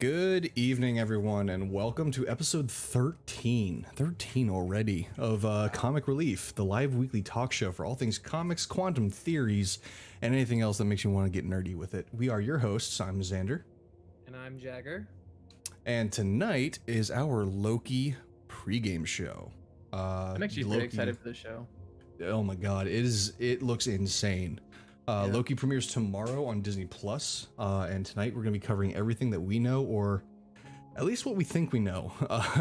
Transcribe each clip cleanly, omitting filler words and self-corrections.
Good evening, everyone, and welcome to episode 13 already of Comic Relief, the live weekly talk show for all things comics, quantum theories, and anything else that makes you want to get nerdy with it. We are your hosts. I'm Xndr. And I'm Jagger. And tonight is our Loki Pre Game Show. I'm actually pretty excited for the show. Oh my god, it looks insane. Yeah. Loki premieres tomorrow on Disney Plus, and tonight we're going to be covering everything that we know, or at least what we think we know,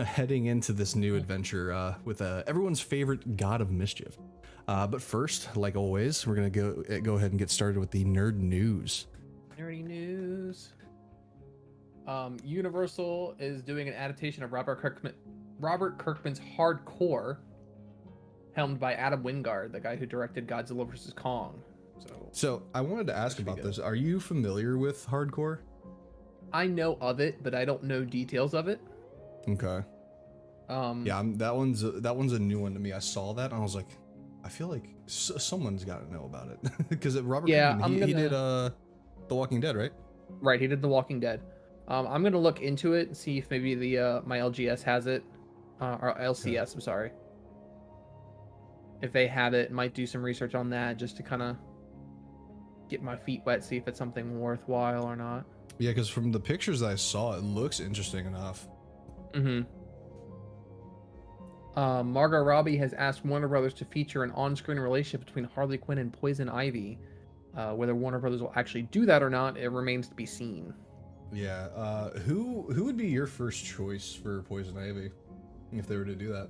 heading into this new adventure with everyone's favorite god of mischief. But first, like always, we're going to go ahead and get started with the nerd news. Nerdy news. Universal is doing an adaptation of Robert Kirkman's Hardcore, helmed by Adam Wingard, the guy who directed Godzilla vs. Kong. So I wanted to ask about this. Are you familiar with Hardcore? I know of it, but I don't know details of it. Okay. Yeah, that one's a new one to me. I saw that and I was like, I feel like someone's got to know about it because Robert Kirkman, he did The Walking Dead, right? Right, he did The Walking Dead. I'm gonna look into it and see if maybe the my LGS has it, or LCS. Okay. I'm sorry. If they have it, might do some research on that just to kind of get my feet wet, see if it's something worthwhile or not. Yeah, because from the pictures that I saw, it looks interesting enough. Margot Robbie has asked Warner Brothers to feature an on-screen relationship between Harley Quinn and Poison Ivy. Whether Warner Brothers will actually do that or not, it remains to be seen. Yeah. Who would be your first choice for Poison Ivy if they were to do that?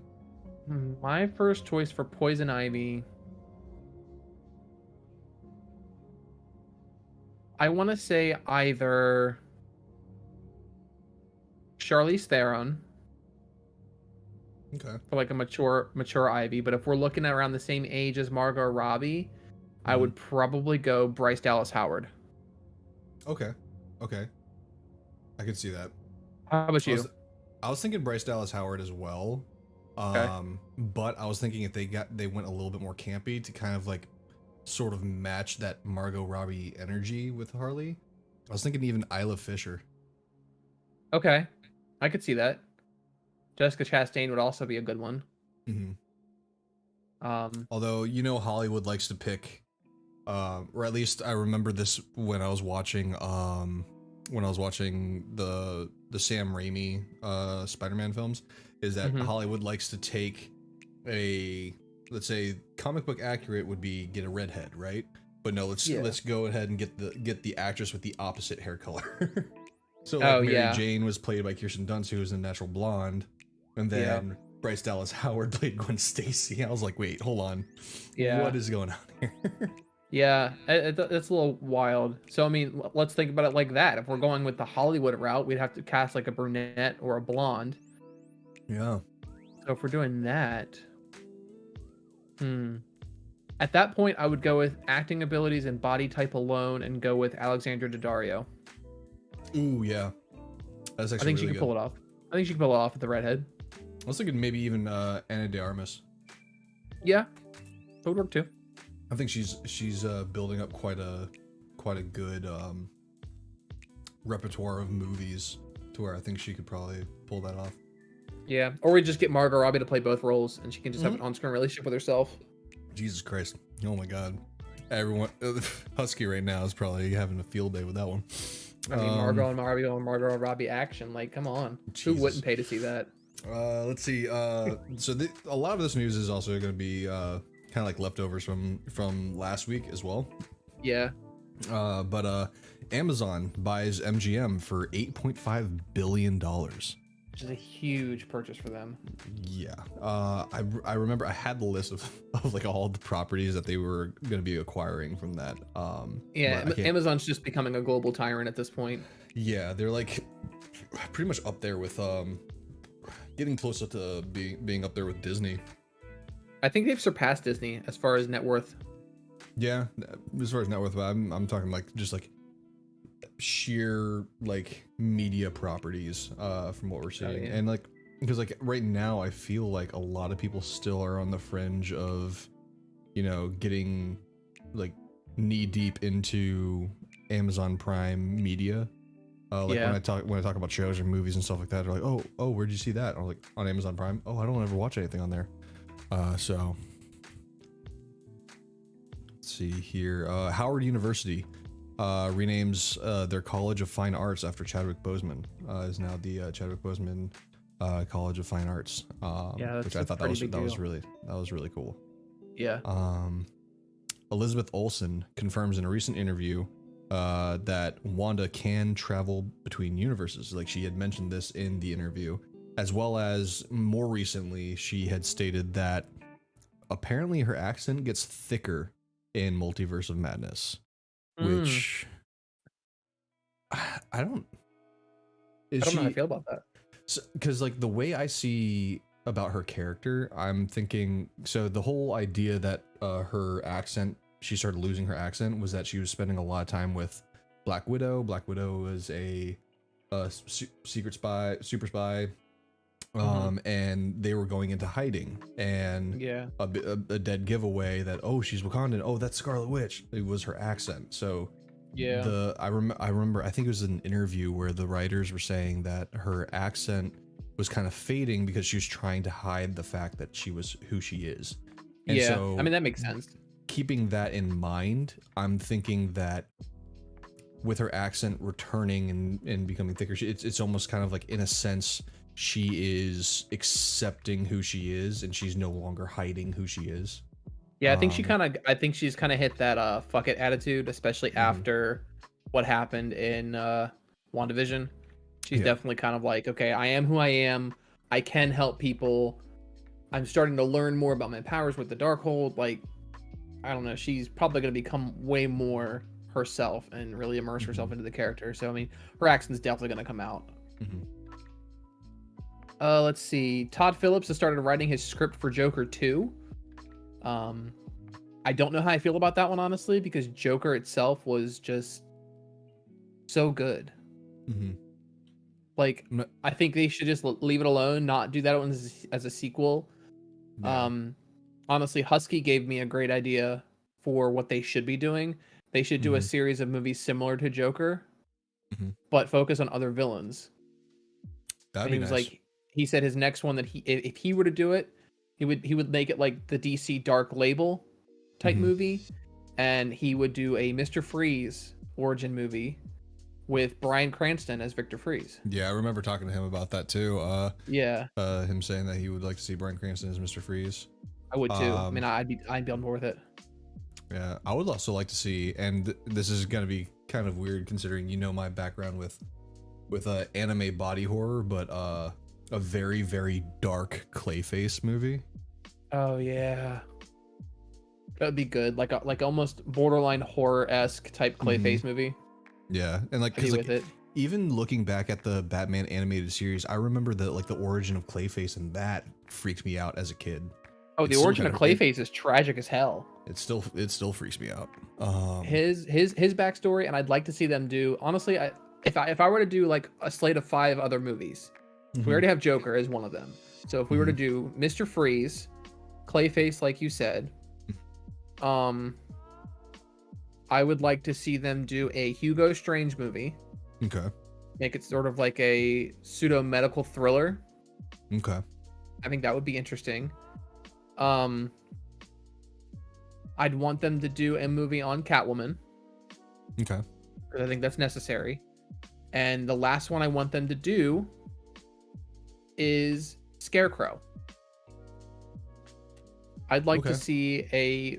My first choice for Poison Ivy, I want to say either Charlize Theron. Okay. For like a mature Ivy, but if we're looking at around the same age as Margot Robbie, I would probably go Bryce Dallas Howard. Okay. I could see that. How about you? I was thinking Bryce Dallas Howard as well. Okay. But I was thinking if they went a little bit more campy to kind of like sort of match that Margot Robbie energy with Harley. I was thinking even Isla Fisher. Okay, I could see that. Jessica Chastain would also be a good one. Although Hollywood likes to pick, or at least I remember this when I was watching the Sam Raimi Spider-Man films, is that Hollywood likes to take let's say comic book accurate would be get a redhead, right? But no, let's go ahead and get the actress with the opposite hair color. So like Mary Jane was played by Kirsten Dunst, who was a natural blonde, and then Bryce Dallas Howard played Gwen Stacy. I was like, wait, hold on, what is going on here? Yeah, it's a little wild. So I mean, let's think about it like that. If we're going with the Hollywood route, we'd have to cast like a brunette or a blonde. Yeah. So if we're doing that, at that point, I would go with acting abilities and body type alone, and go with Alexandra Daddario. Ooh, yeah. That's actually I think she can pull it off. I think she can pull it off with the redhead. I was thinking maybe even Ana de Armas. Yeah, that would work too. I think she's building up quite a good repertoire of movies to where I think she could probably pull that off. Yeah, or we just get Margot Robbie to play both roles, and she can just have an on-screen relationship with herself. Jesus Christ! Oh my God! Everyone, Husky right now is probably having a field day with that one. I mean, Margot Robbie action. Like, come on, Jesus. Who wouldn't pay to see that? Let's see. So a lot of this news is also going to be kind of like leftovers from last week as well. Yeah. But Amazon buys MGM for $8.5 billion. Which is a huge purchase for them. Yeah. I remember I had the list of like all the properties that they were going to be acquiring from that. Yeah, Amazon's just becoming a global tyrant at this point. Yeah, they're like pretty much up there with getting closer to being up there with Disney. I think they've surpassed Disney as far as net worth. Yeah, as far as net worth, but I'm talking like just like sheer like media properties from what we're seeing. And like because like right now I feel like a lot of people still are on the fringe of getting like knee deep into Amazon Prime media Like when I talk about shows or movies and stuff like that, they're like, oh, where'd you see that? I was like, on Amazon Prime. Oh, I don't ever watch anything on there. So let's see here. Howard University renames their College of Fine Arts after Chadwick Boseman. Is now the Chadwick Boseman College of Fine Arts. Which I thought that was really cool. Yeah. Elizabeth Olsen confirms in a recent interview that Wanda can travel between universes. Like, she had mentioned this in the interview, as well as more recently she had stated that apparently her accent gets thicker in Multiverse of Madness, which I don't know how I feel about that. Because like the way I see about her character, I'm thinking, so the whole idea that her accent, she started losing her accent, was that she was spending a lot of time with Black Widow. Black Widow was a secret spy, super spy, and they were going into hiding, and a dead giveaway that, oh, she's Wakandan, oh, that's Scarlet Witch. It was her accent. So I remember I think it was an interview where the writers were saying that her accent was kind of fading because she was trying to hide the fact that she was who she is. And so, I mean, that makes sense. Keeping that in mind, I'm thinking that with her accent returning and becoming thicker, it's almost kind of like, in a sense, she is accepting who she is and she's no longer hiding who she is. Yeah, I think she's kind of hit that fuck it attitude, especially after what happened in WandaVision. She's definitely kind of like, okay, I am who I am. I can help people. I'm starting to learn more about my powers with the Darkhold. Like, I don't know. She's probably going to become way more herself and really immerse herself into the character. So, I mean, her accent's definitely going to come out. Let's see. Todd Phillips has started writing his script for Joker 2. I don't know how I feel about that one, honestly, because Joker itself was just so good. Like, I think they should just leave it alone, not do that one as a sequel. Honestly, Husky gave me a great idea for what they should be doing. They should do a series of movies similar to Joker, but focus on other villains. That'd be nice. Like, he said his next one that if he were to do it, he would make it like the DC Dark Label type movie, and he would do a Mr. Freeze origin movie with Bryan Cranston as Victor Freeze. Yeah, I remember talking to him about that too. Him saying that he would like to see Bryan Cranston as Mr. Freeze. I would too. I mean, I'd be on board with it. Yeah, I would also like to see, and this is gonna be kind of weird considering my background with anime body horror, but a very, very dark Clayface movie. Oh yeah, that would be good. Like almost borderline horror-esque type Clayface movie. Yeah, and like, cause, like even looking back at the Batman animated series, I remember that like the origin of Clayface, and that freaked me out as a kid. Oh, the origin of Clayface is tragic as hell. It still freaks me out. His backstory, and I'd like to see them do. Honestly, if I were to do like a slate of 5 other movies, we already have Joker as one of them. So if we were to do Mr. Freeze, Clayface, like you said, I would like to see them do a Hugo Strange movie. Okay. Make it sort of like a pseudo medical thriller. Okay. I think that would be interesting. I'd want them to do a movie on Catwoman. Okay. Because I think that's necessary. And the last one I want them to do is Scarecrow. I'd like to see a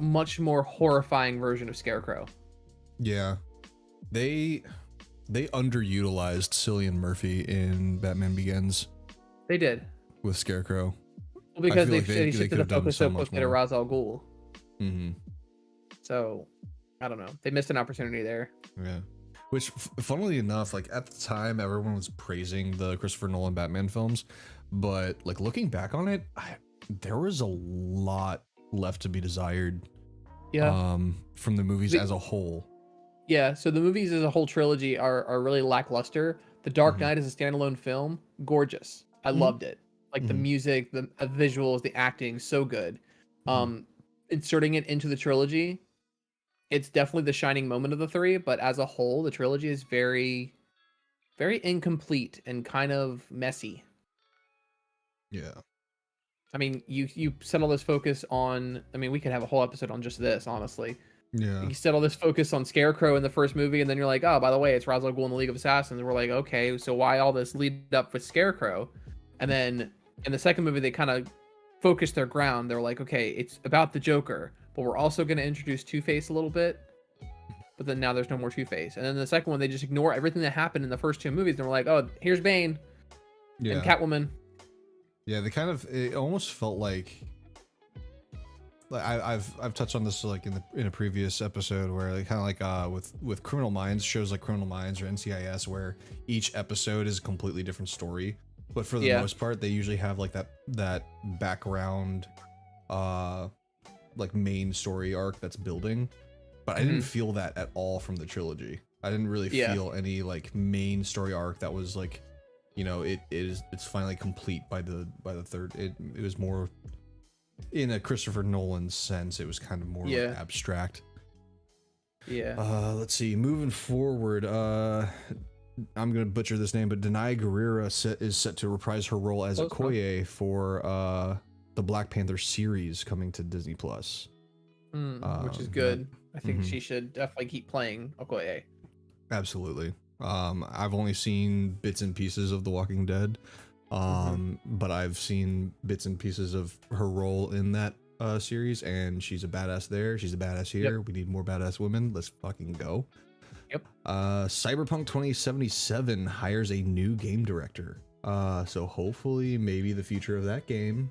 much more horrifying version of Scarecrow. Yeah. They underutilized Cillian Murphy in Batman Begins. They did. With Scarecrow. Well, because they shifted the focus so quickly to Ra's al Ghul. So, I don't know. They missed an opportunity there. Yeah. Which, funnily enough, like at the time, everyone was praising the Christopher Nolan Batman films, but like looking back on it, there was a lot left to be desired. Yeah. From the movies as a whole. Yeah. So the movies as a whole trilogy are really lackluster. The Dark Knight as a standalone film, gorgeous. I loved it. Like the music, the visuals, the acting, so good. Inserting it into the trilogy, it's definitely the shining moment of the 3, but as a whole, the trilogy is very very incomplete and kind of messy. Yeah. I mean, you set all this focus on. I mean, we could have a whole episode on just this, honestly. Yeah. You set all this focus on Scarecrow in the first movie, and then you're like, oh, by the way, it's Ra's al Ghul in the League of Assassins. We're like, okay, so why all this lead up with Scarecrow? And then in the second movie, they kind of focused their ground. They're like, okay, it's about the Joker, but we're also going to introduce Two-Face a little bit. But then now there's no more Two-Face. And then the second one, they just ignore everything that happened in the first two movies. And we're like, oh, here's Bane and Catwoman. Yeah, it almost felt like I've touched on this like in a previous episode where like kind of like with Criminal Minds, shows like Criminal Minds or NCIS, where each episode is a completely different story, but for the most part they usually have like that background like main story arc that's building. But I didn't feel that at all from the trilogy. I didn't really feel any like main story arc that was like, you know, it's finally complete by the third. It was more in a Christopher Nolan sense. It was kind of more like abstract. Yeah. Let's see. Moving forward, I'm gonna butcher this name, but Danai Gurira is set to reprise her role as Okoye for the Black Panther series coming to Disney Plus. Which is good. I think she should definitely keep playing Okoye. Absolutely. I've only seen bits and pieces of The Walking Dead, but I've seen bits and pieces of her role in that series, and she's a badass there. She's a badass here. Yep. We need more badass women. Let's fucking go. Yep. Cyberpunk 2077 hires a new game director. So hopefully maybe the future of that game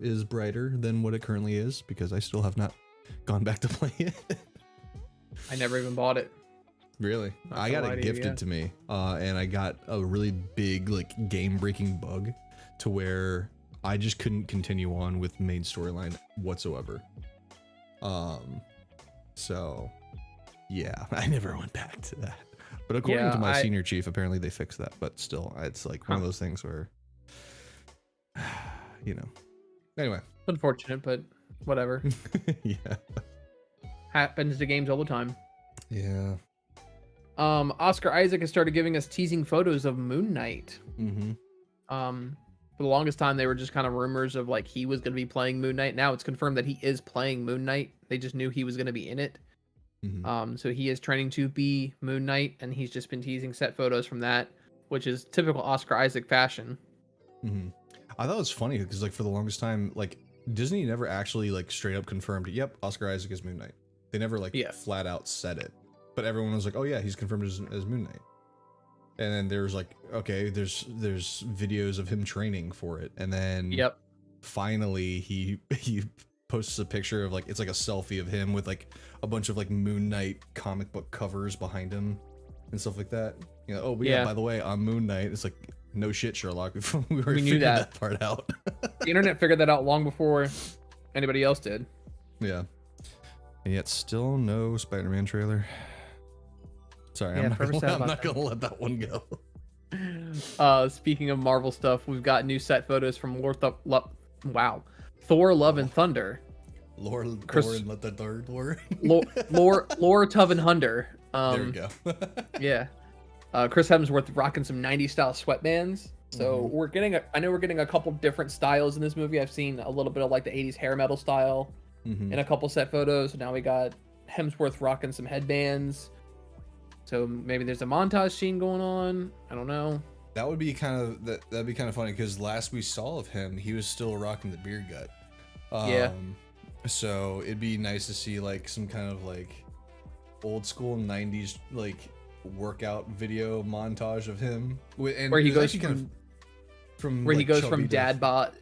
is brighter than what it currently is, because I still have not gone back to play it. I never even bought it. Really? I got it gifted to me, and I got a really big like game-breaking bug to where I just couldn't continue on with main storyline whatsoever. So yeah, I never went back to that. But according to my senior chief, apparently they fixed that. But still, it's like one of those things where, you know. Anyway, unfortunate, but whatever. Yeah, happens to games all the time. Yeah. Oscar Isaac has started giving us teasing photos of Moon Knight. For the longest time, they were just kind of rumors of like he was going to be playing Moon Knight. Now it's confirmed that he is playing Moon Knight. They just knew he was going to be in it. So he is training to be Moon Knight, and he's just been teasing set photos from that, which is typical Oscar Isaac fashion. I thought it was funny because like for the longest time, like Disney never actually like straight up confirmed, yep, Oscar Isaac is Moon Knight. They never like flat out said it, but everyone was like, oh yeah, he's confirmed as Moon Knight. And then there's like, okay, there's videos of him training for it, and then finally he posts a picture of like, it's like a selfie of him with like a bunch of like Moon Knight comic book covers behind him and stuff like that. You know, oh but yeah, by the way, I'm Moon Knight. It's like, no shit, Sherlock. we knew that part out. The internet figured that out long before anybody else did. Yeah. And yet still no Spider-Man trailer. Sorry, I'm not gonna let that one go. Speaking of Marvel stuff, we've got new set photos from Thor Love and Thunder. Thor and Let the Third War. Lore Tove and Hunder. There we go. Yeah. Chris Hemsworth rocking some 90s style sweatbands. So I know we're getting a couple different styles in this movie. I've seen a little bit of like the 80s hair metal style in a couple set photos. So now we got Hemsworth rocking some headbands. So maybe there's a montage scene going on. I don't know. That would be that'd be kind of funny, because last we saw of him, he was still rocking the beard gut. So it'd be nice to see like some kind of like old school 90s like workout video montage of him, and where he goes from where he goes from dad bod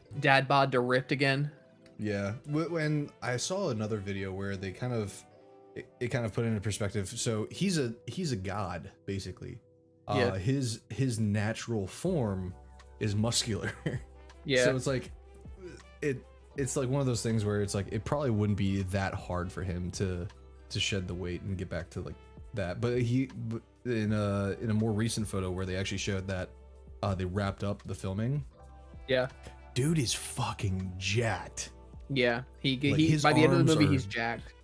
to ripped again. Yeah, when I saw another video where they kind of it kind of put into perspective. So he's a god basically. His natural form is muscular. So it's like it's like one of those things where it's like it probably wouldn't be that hard for him to shed the weight and get back to like that. But he in a more recent photo where they actually showed that they wrapped up the filming. Yeah, dude is fucking jacked. Yeah, he by the end of the movie he's jacked.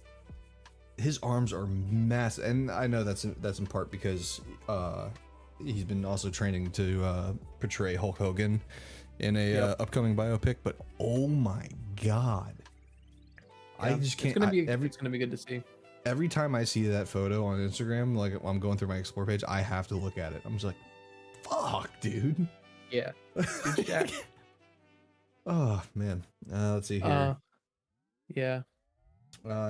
His arms are massive, and I know that's in part because he's been also training to portray Hulk Hogan in a upcoming biopic. But oh my god, I just can't. It's gonna be good to see. Every time I see that photo on Instagram, like I'm going through my explore page, I have to look at it. I'm just like, fuck, dude. Yeah. Jack. Oh man. Let's see here. Yeah.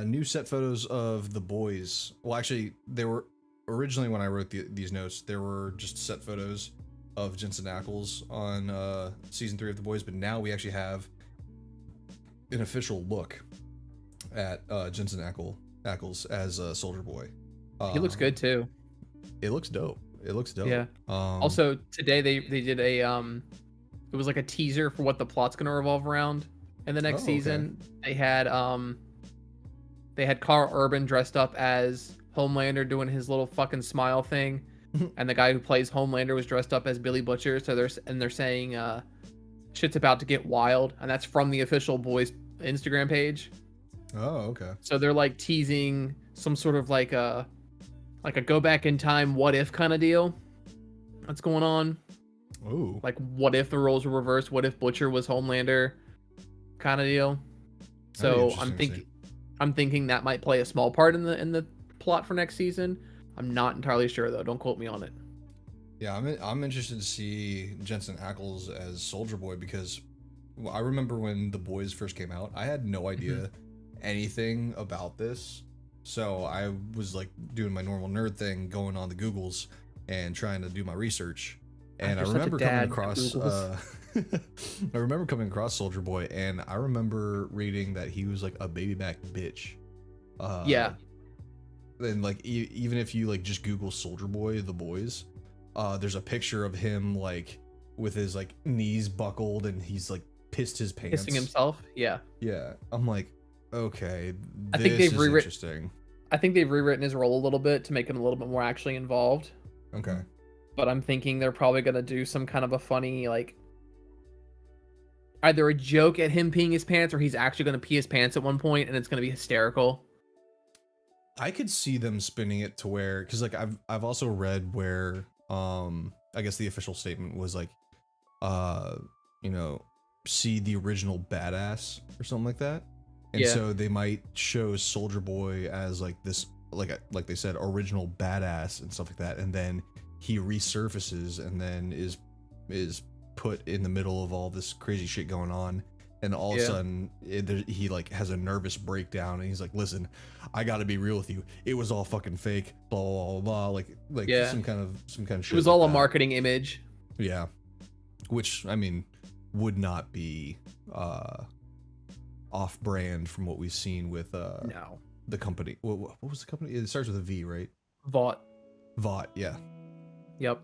New set photos of the boys. Well, actually, they were originally when I wrote these notes. There were just set photos of Jensen Ackles on season 3 of the boys, but now we actually have an official look at Jensen Ackles as Soldier Boy. He looks good too. It looks dope. It looks dope. Yeah. Also today they did a it was like a teaser for what the plot's gonna revolve around in the next season. Okay. They had Carl Urban dressed up as Homelander doing his little fucking smile thing, and the guy who plays Homelander was dressed up as Billy Butcher. So they're saying shit's about to get wild, and that's from the official boys Instagram page. Oh, okay. So they're like teasing some sort of like a go back in time what if kind of deal that's going on. Ooh. Like what if the roles were reversed? What if Butcher was Homelander kind of deal? So I'm thinking that might play a small part in the plot for next season. I'm not entirely sure though. Don't quote me on it. Yeah, I'm interested to see Jensen Ackles as Soldier Boy because I remember when the boys first came out, I had no idea anything about this. So I was like doing my normal nerd thing, going on the Googles and trying to do my research. And I remember coming across I remember coming across Soldier Boy, and I remember reading that he was like a baby back bitch. Yeah. Then like even if you like just Google Soldier Boy the boys, there's a picture of him like with his like knees buckled and he's like pissed his pants. Pissing himself. Yeah. Yeah. I'm like, okay, I think they've interesting. I think they've rewritten his role a little bit to make him a little bit more actually involved. Okay. But I'm thinking they're probably gonna do some kind of a funny like either a joke at him peeing his pants or he's actually gonna pee his pants at one point and it's gonna be hysterical. I could see them spinning it to where, because like I've also read where I guess the official statement was like you know, see the original badass or something like that. And so they might show Soldier Boy as like this like they said original badass and stuff like that, and then he resurfaces and then is put in the middle of all this crazy shit going on, and all of a sudden he like has a nervous breakdown and he's like, listen, I gotta be real with you, it was all fucking fake, blah blah blah, like some kind of shit. It was all a marketing image. Yeah, which I mean would not be off brand from what we've seen with the company. What was the company? It starts with a V, right? Vought, yeah. Yep.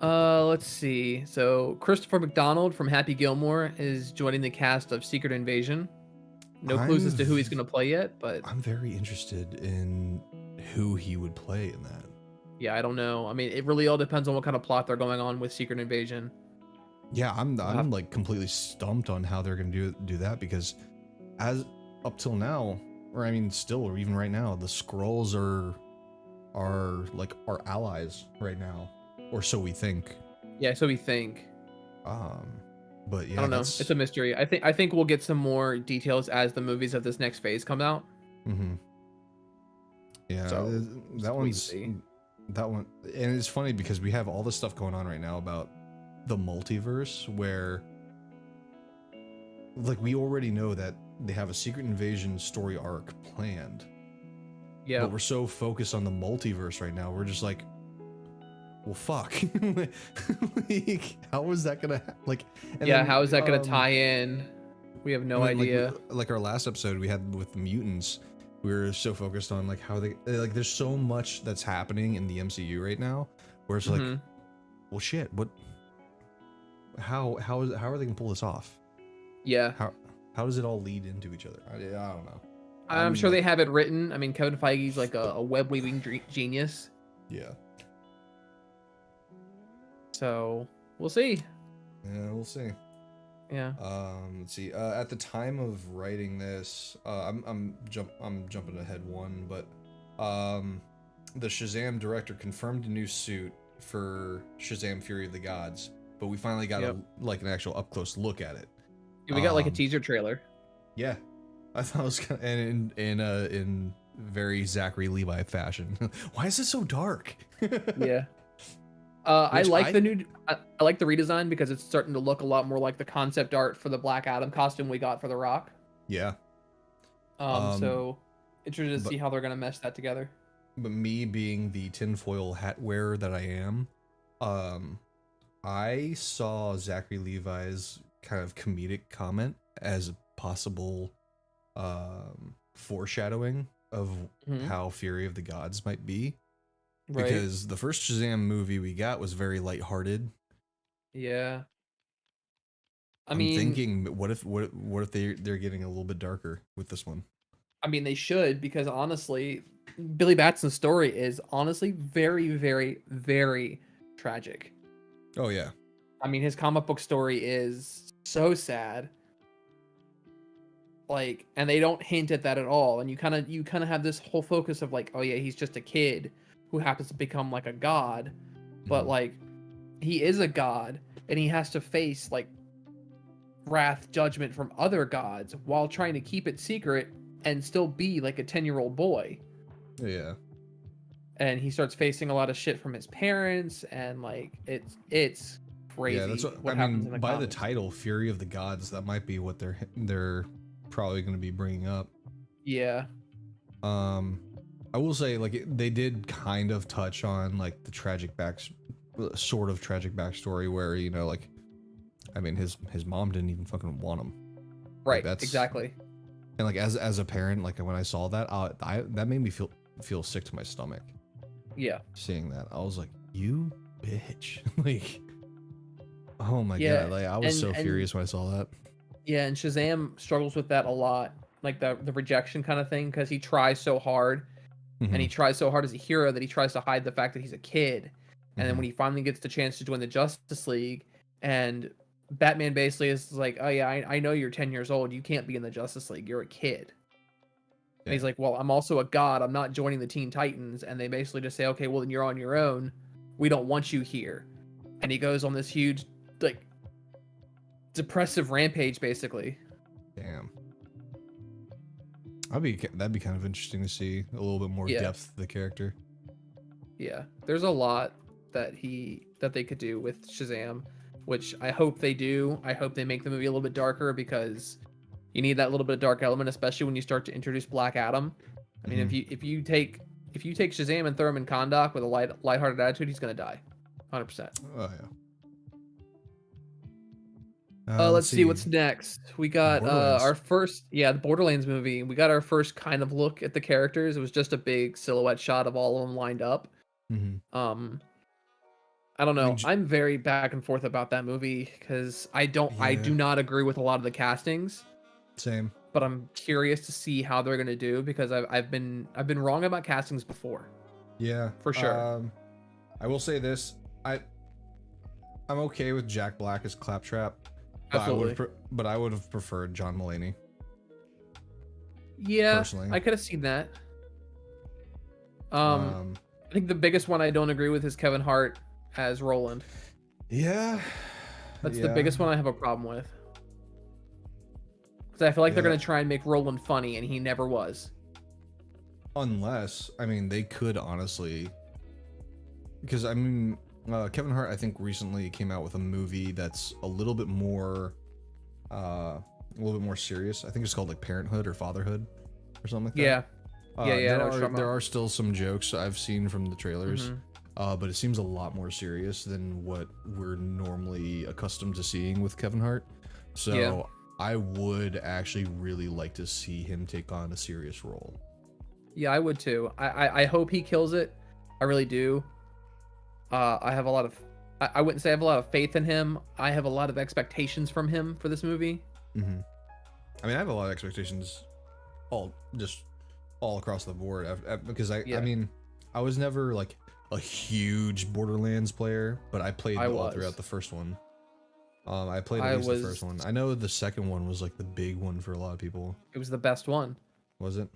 Let's see. So Christopher McDonald from Happy Gilmore is joining the cast of Secret Invasion. No clues as to who he's going to play yet, but I'm very interested in who he would play in that. Yeah, I don't know. I mean, it really all depends on what kind of plot they're going on with Secret Invasion. Yeah, I'm like completely stumped on how they're going to do that, because as up till now, or I mean still, or even right now, the Skrulls are like our allies right now, or so we think. Yeah, so we think. But yeah, I don't know. It's a mystery. I think we'll get some more details as the movies of this next phase come out. Mm-hmm. Yeah, so, that one, and it's funny because we have all this stuff going on right now about the multiverse, where like we already know that they have a Secret Invasion story arc planned. Yeah. But we're so focused on the multiverse right now. We're just like, well, fuck. Like, how is that gonna like? How is that gonna tie in? We have no idea. Like our last episode we had with the mutants, we were so focused on like how they like. There's so much that's happening in the MCU right now, where it's like, well, shit. What? How are they gonna pull this off? Yeah. How does it all lead into each other? I don't know. I'm sure they have it written. I mean, Kevin Feige's like a web weaving genius. Yeah. So we'll see. Yeah, we'll see. Yeah. Let's see. At the time of writing this, I'm jumping ahead one, but the Shazam director confirmed a new suit for Shazam: Fury of the Gods, but we finally got an actual up close look at it. Yeah, we got like a teaser trailer. Yeah, I thought it was kind of, in very Zachary Levi fashion. Why is it so dark? Yeah. I like the new. I like the redesign because it's starting to look a lot more like the concept art for the Black Adam costume we got for The Rock. Yeah. So interested to see how they're gonna mesh that together. But me being the tinfoil hat wearer that I am, I saw Zachary Levi's kind of comedic comment as a possible foreshadowing of how Fury of the Gods might be. Right. Because the first Shazam movie we got was very lighthearted. Yeah. I'm thinking, what if they're getting a little bit darker with this one? I mean, they should, because honestly, Billy Batson's story is honestly very, very, very tragic. Oh yeah. I mean, his comic book story is so sad. Like, and they don't hint at that at all. And you kind of have this whole focus of like, oh yeah, he's just a kid who happens to become like a god, but like he is a god and he has to face like wrath, judgment from other gods while trying to keep it secret and still be like a 10-year-old boy. Yeah. And he starts facing a lot of shit from his parents, and like it's crazy. Yeah, that's what I mean. By the title, Fury of the Gods, that might be what they're probably going to be bringing up. Yeah. I will say, like, they did kind of touch on like the tragic backstory where, you know, like, I mean, his mom didn't even fucking want him. Right. Like, exactly. And like as a parent, like when I saw that, that made me feel sick to my stomach. Yeah. Seeing that, I was like, you bitch. Like, oh my god, like I was so furious when I saw that. Yeah, and Shazam struggles with that a lot, like the rejection kind of thing, because he tries so hard, and he tries so hard as a hero that he tries to hide the fact that he's a kid. And then when he finally gets the chance to join the Justice League, and Batman basically is like, oh yeah, I know you're 10 years old, you can't be in the Justice League, you're a kid. And he's like, well, I'm also a god, I'm not joining the Teen Titans. And they basically just say, okay, well then you're on your own, we don't want you here. And he goes on this huge, like, depressive rampage, basically. Damn. That'd be kind of interesting to see a little bit more depth to the character. Yeah, there's a lot that they could do with Shazam, which I hope they do. I hope they make the movie a little bit darker, because you need that little bit of dark element, especially when you start to introduce Black Adam. I mean, if you take Shazam and throw him in Kahndaq with a lighthearted attitude, he's gonna die, 100%. Oh yeah. Let's see what's next. We got our first, the Borderlands movie. We got our first kind of look at the characters. It was just a big silhouette shot of all of them lined up. I don't know. I'm very back and forth about that movie because I do not agree with a lot of the castings. Same. But I'm curious to see how they're gonna do, because I've been wrong about castings before. Yeah, for sure. I will say this: I'm okay with Jack Black as Claptrap. Absolutely. But I would have preferred John Mulaney. Yeah, personally. I could have seen that. I think the biggest one I don't agree with is Kevin Hart as Roland. Yeah. That's the biggest one I have a problem with. Because I feel like they're going to try and make Roland funny, and he never was. Unless, I mean, they could honestly... Because, I mean... Kevin Hart, I think, recently came out with a movie that's a little bit more serious. I think it's called like Parenthood or Fatherhood or something like that. There are still some jokes I've seen from the trailers, but it seems a lot more serious than what we're normally accustomed to seeing with Kevin Hart. So I would actually really like to see him take on a serious role. Yeah, I would too. I hope he kills it. I really do. I have a lot of, I wouldn't say I have a lot of faith in him. I have a lot of expectations from him for this movie. I mean, I have a lot of expectations all across the board, because I mean, I was never like a huge Borderlands player, but I played all throughout the first one. I played at least the first one. I know the second one was like the big one for a lot of people. It was the best one. Was it?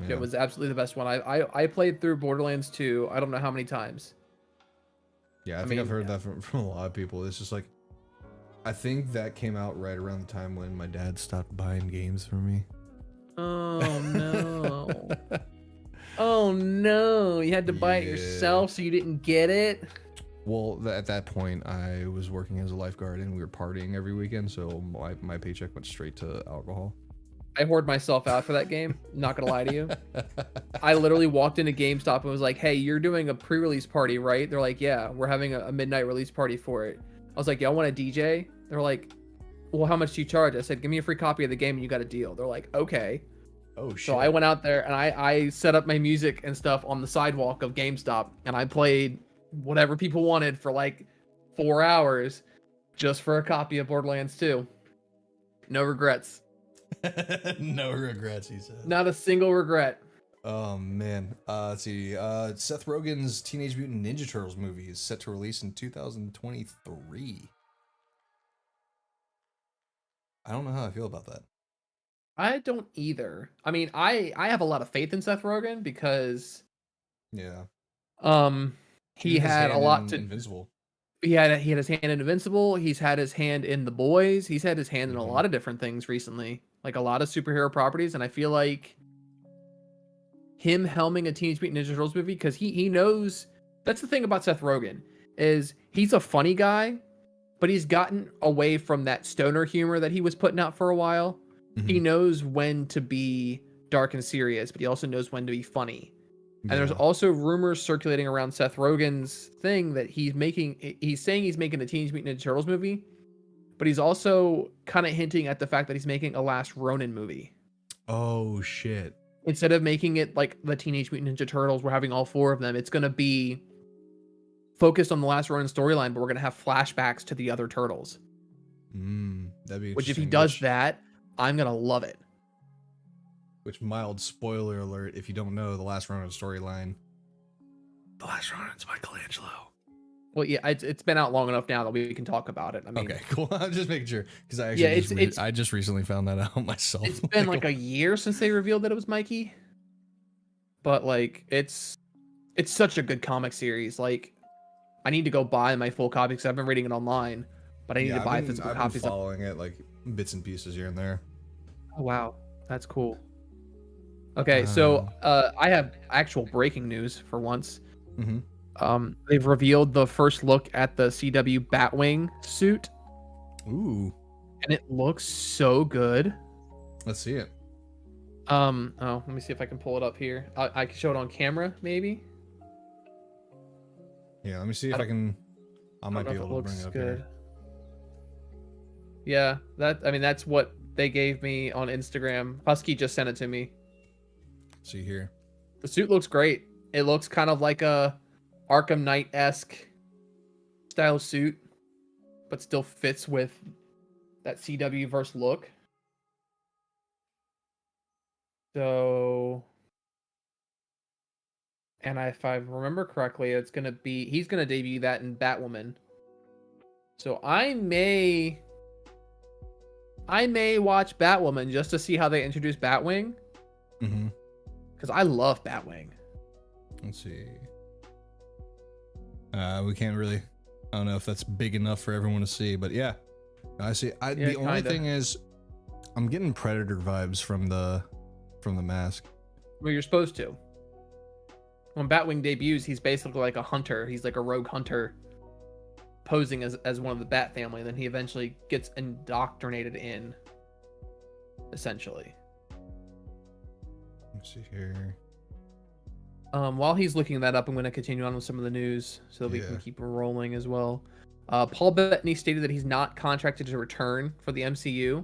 It was absolutely the best one. I played through Borderlands 2. I don't know how many times. Yeah, I think I've heard that from a lot of people. It's just like, I think that came out right around the time when my dad stopped buying games for me. Oh no. Oh no, you had to buy it yourself, so you didn't get it? Well, at that point, I was working as a lifeguard and we were partying every weekend, so my paycheck went straight to alcohol. I whored myself out for that game, not gonna lie to you. I literally walked into GameStop and was like, hey, you're doing a pre-release party, right? They're like, yeah, we're having a midnight release party for it. I was like, y'all want a DJ? They're like, well, how much do you charge? I said, give me a free copy of the game and you got a deal. They're like, okay. Oh, shit. So I went out there and I set up my music and stuff on the sidewalk of GameStop, and I played whatever people wanted for like 4 hours just for a copy of Borderlands 2. No regrets. No regrets, he said. Not a single regret. Oh, man. Let's see. Seth Rogen's Teenage Mutant Ninja Turtles movie is set to release in 2023. I don't know how I feel about that. I don't either. I mean, I have a lot of faith in Seth Rogen because he had a lot to Invincible. He had his hand in Invincible, he's had his hand in The Boys, he's had his hand in a lot of different things recently, like a lot of superhero properties, and I feel like him helming a Teenage Mutant Ninja Turtles movie, because he knows, that's the thing about Seth Rogen, is he's a funny guy, but he's gotten away from that stoner humor that he was putting out for a while. He knows when to be dark and serious, but he also knows when to be funny. And there's also rumors circulating around Seth Rogen's thing that he's saying he's making a Teenage Mutant Ninja Turtles movie, but he's also kind of hinting at the fact that he's making a Last Ronin movie. Oh, shit. Instead of making it like the Teenage Mutant Ninja Turtles, we're having all 4 of them, it's going to be focused on the Last Ronin storyline, but we're going to have flashbacks to the other turtles. That'd be Which if he does that, I'm going to love it. Which, mild spoiler alert, if you don't know the Last Ronin storyline, the Last Ronin's Michelangelo. Well, yeah, it's been out long enough now that we can talk about it. I mean, okay, cool. I'm just making sure, because I actually I just recently found that out myself. It's been like a year since they revealed that it was Mikey, but like it's such a good comic series. Like, I need to go buy my full copy because I've been reading it online, but I need to buy physical copies. I've been following it like bits and pieces here and there. Oh wow, that's cool. Okay, so I have actual breaking news for once. They've revealed the first look at the CW Batwing suit. Ooh. And it looks so good. Let's see it. Let me see if I can pull it up here. I can show it on camera, maybe. Yeah, let me see if I can. I might be able to bring it up here. Yeah, that's what they gave me on Instagram. Husky just sent it to me. See here. The suit looks great. It looks kind of like a Arkham Knight-esque style suit, but still fits with that CW verse look. So, and if I remember correctly, he's gonna debut that in Batwoman. So I may watch Batwoman just to see how they introduce Batwing. Because I love Batwing. Let's see. We can't really. I don't know if that's big enough for everyone to see, but yeah, I see. The only thing is, I'm getting Predator vibes from the mask. Well, you're supposed to. When Batwing debuts, he's basically like a hunter. He's like a rogue hunter, posing as one of the Bat family. And then he eventually gets indoctrinated in. Essentially. Let's see here. While he's looking that up, I'm going to continue on with some of the news so that we can keep rolling as well. Paul Bettany stated that he's not contracted to return for the MCU.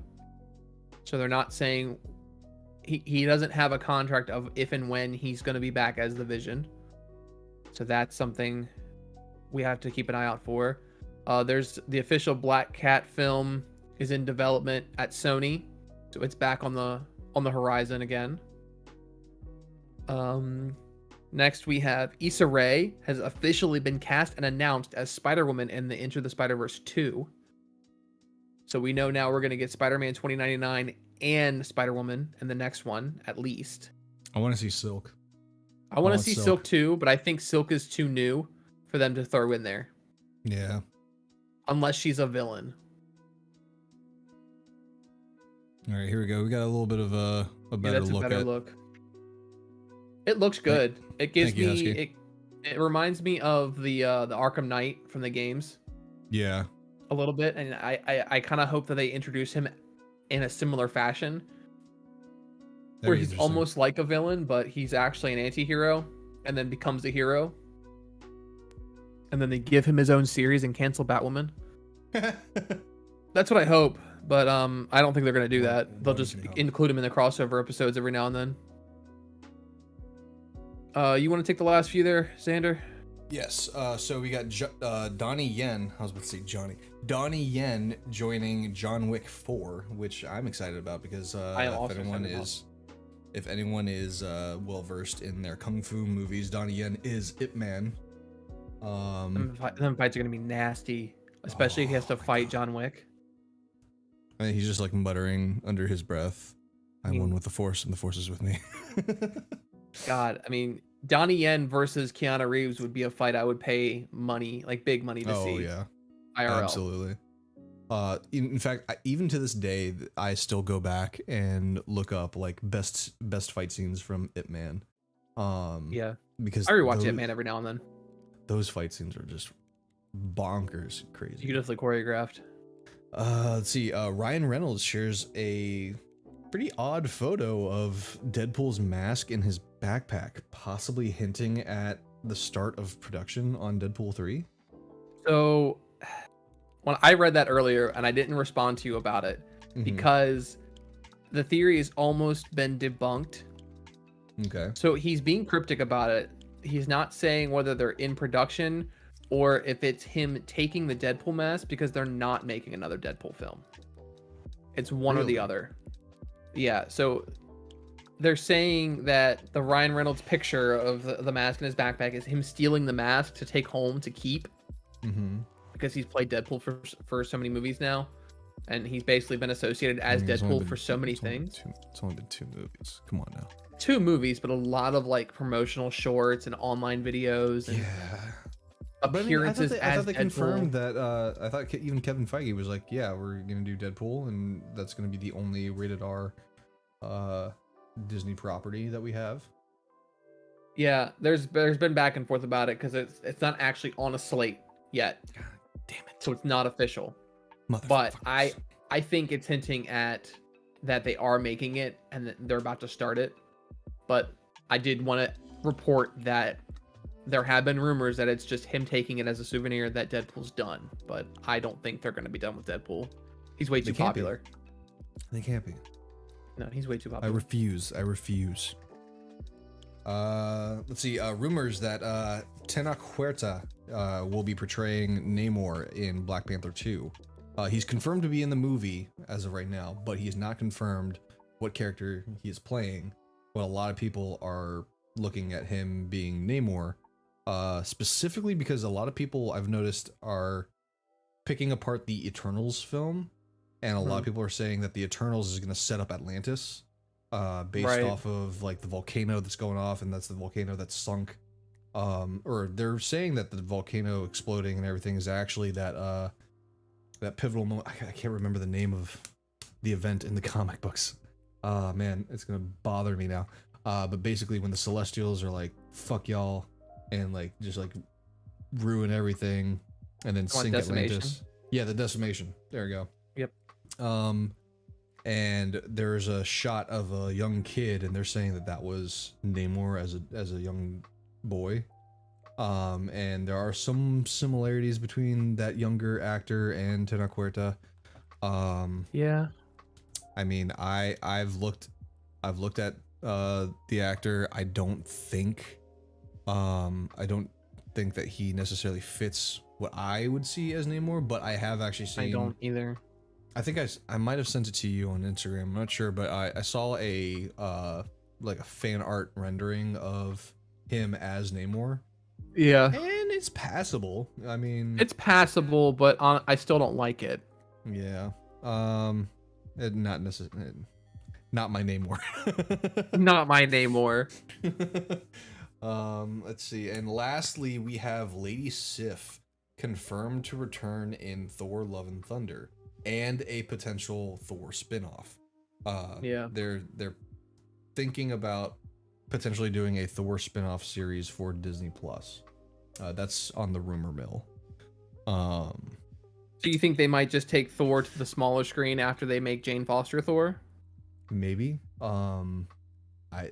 So they're not saying he doesn't have a contract of if and when he's going to be back as the Vision. So that's something we have to keep an eye out for. There's the official Black Cat film is in development at Sony. So it's back on the horizon again. Next we have Issa Rae has officially been cast and announced as Spider-Woman in the Into the Spider-Verse 2. So we know now we're going to get Spider-Man 2099 and Spider-Woman in the next one, at least. I want to see Silk. I want to see Silk too, but I think Silk is too new for them to throw in there. Yeah. Unless she's a villain. All right, here we go. We got a little bit of a better look. It looks good. It gives me it reminds me of the Arkham Knight from the games. Yeah. A little bit, and I kind of hope that they introduce him in a similar fashion. Where he's almost like a villain, but he's actually an anti-hero and then becomes a hero. And then they give him his own series and cancel Batwoman. That's what I hope, but I don't think they're going to do that. They'll just include him in the crossover episodes every now and then. You want to take the last few there, Xander? Yes. So we got Donnie Yen. I was about to say Johnny. Donnie Yen joining John Wick 4, which I'm excited about because if anyone is well versed in their kung fu movies, Donnie Yen is Ip Man. Them fights are gonna be nasty, especially if he has to fight John Wick. I mean, he's just like muttering under his breath, "I'm one with the Force, and the Force is with me." God, I mean, Donnie Yen versus Keanu Reeves would be a fight I would pay money, like big money, to see. Oh yeah, IRL. Absolutely. In fact, even to this day, I still go back and look up like best fight scenes from Ip Man. Yeah, because I rewatch Ip Man every now and then. Those fight scenes are just bonkers, crazy, beautifully choreographed. Let's see. Ryan Reynolds shares a pretty odd photo of Deadpool's mask in his backpack, possibly hinting at the start of production on Deadpool 3. So, when I read that earlier, and I didn't respond to you about it, because the theory has almost been debunked. Okay. So he's being cryptic about it. He's not saying whether they're in production or if it's him taking the Deadpool mask, because they're not making another Deadpool film. It's one or the other. Yeah, so they're saying that the Ryan Reynolds picture of the mask in his backpack is him stealing the mask to take home to keep. Because he's played Deadpool for so many movies now, and he's basically been associated as Deadpool for so many things. It's only been 2 movies. Come on now. 2 movies, but a lot of like promotional shorts and online videos and appearances. I thought they confirmed that. I thought even Kevin Feige was like, "Yeah, we're gonna do Deadpool, and that's gonna be the only rated R Disney property that we have." Yeah, there's been back and forth about it because it's not actually on a slate yet. God damn it! So it's not official. But I think it's hinting at that they are making it and that they're about to start it. But I did want to report that there have been rumors that it's just him taking it as a souvenir that Deadpool's done. But I don't think they're going to be done with Deadpool. He's way too popular. They can't be. No, he's way too popular. I refuse. Let's see. Rumors that Tenoch Huerta will be portraying Namor in Black Panther 2. He's confirmed to be in the movie as of right now, but he is not confirmed what character he is playing. Well, a lot of people are looking at him being Namor, specifically because a lot of people I've noticed are picking apart the Eternals film, and a lot of people are saying that the Eternals is going to set up Atlantis, based off of like the volcano that's going off, and that's the volcano that's sunk. Or they're saying that the volcano exploding and everything is actually that pivotal moment. I can't remember the name of the event in the comic books. Man, it's gonna bother me now. But basically when the Celestials are like, fuck y'all, and like just like ruin everything and then sink Atlantis. Yeah, the decimation. There we go. Yep. And there's a shot of a young kid, and they're saying that was Namor as a young boy. And there are some similarities between that younger actor and Tenoch Huerta. Yeah. I mean, I've looked at the actor. I don't think that he necessarily fits what I would see as Namor, but I have actually seen. I don't either. I think I might have sent it to you on Instagram. I'm not sure, but I saw a like a fan art rendering of him as Namor. Yeah, and it's passable. I mean, it's passable, but I still don't like it. Yeah. Not necessarily. Not my Namor. Not my Namor. Let's see. And lastly, we have Lady Sif confirmed to return in Thor: Love and Thunder and a potential Thor spinoff. Yeah. They're thinking about potentially doing a Thor spinoff series for Disney Plus. That's on the rumor mill. So you think they might just take Thor to the smaller screen after they make Jane Foster Thor? Maybe.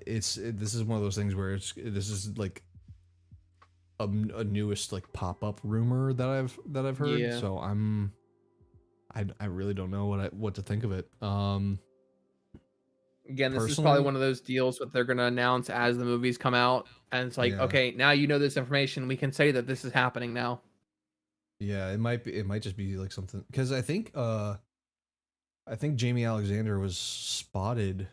This is one of those things where this is like a newest like pop-up rumor that I've heard. Yeah. So I really don't know what to think of it. Again, this is probably one of those deals that they're going to announce as the movies come out, and it's like, okay, now you know this information, we can say that this is happening now. Yeah, it might just be like something, because I think Jamie Alexander was spotted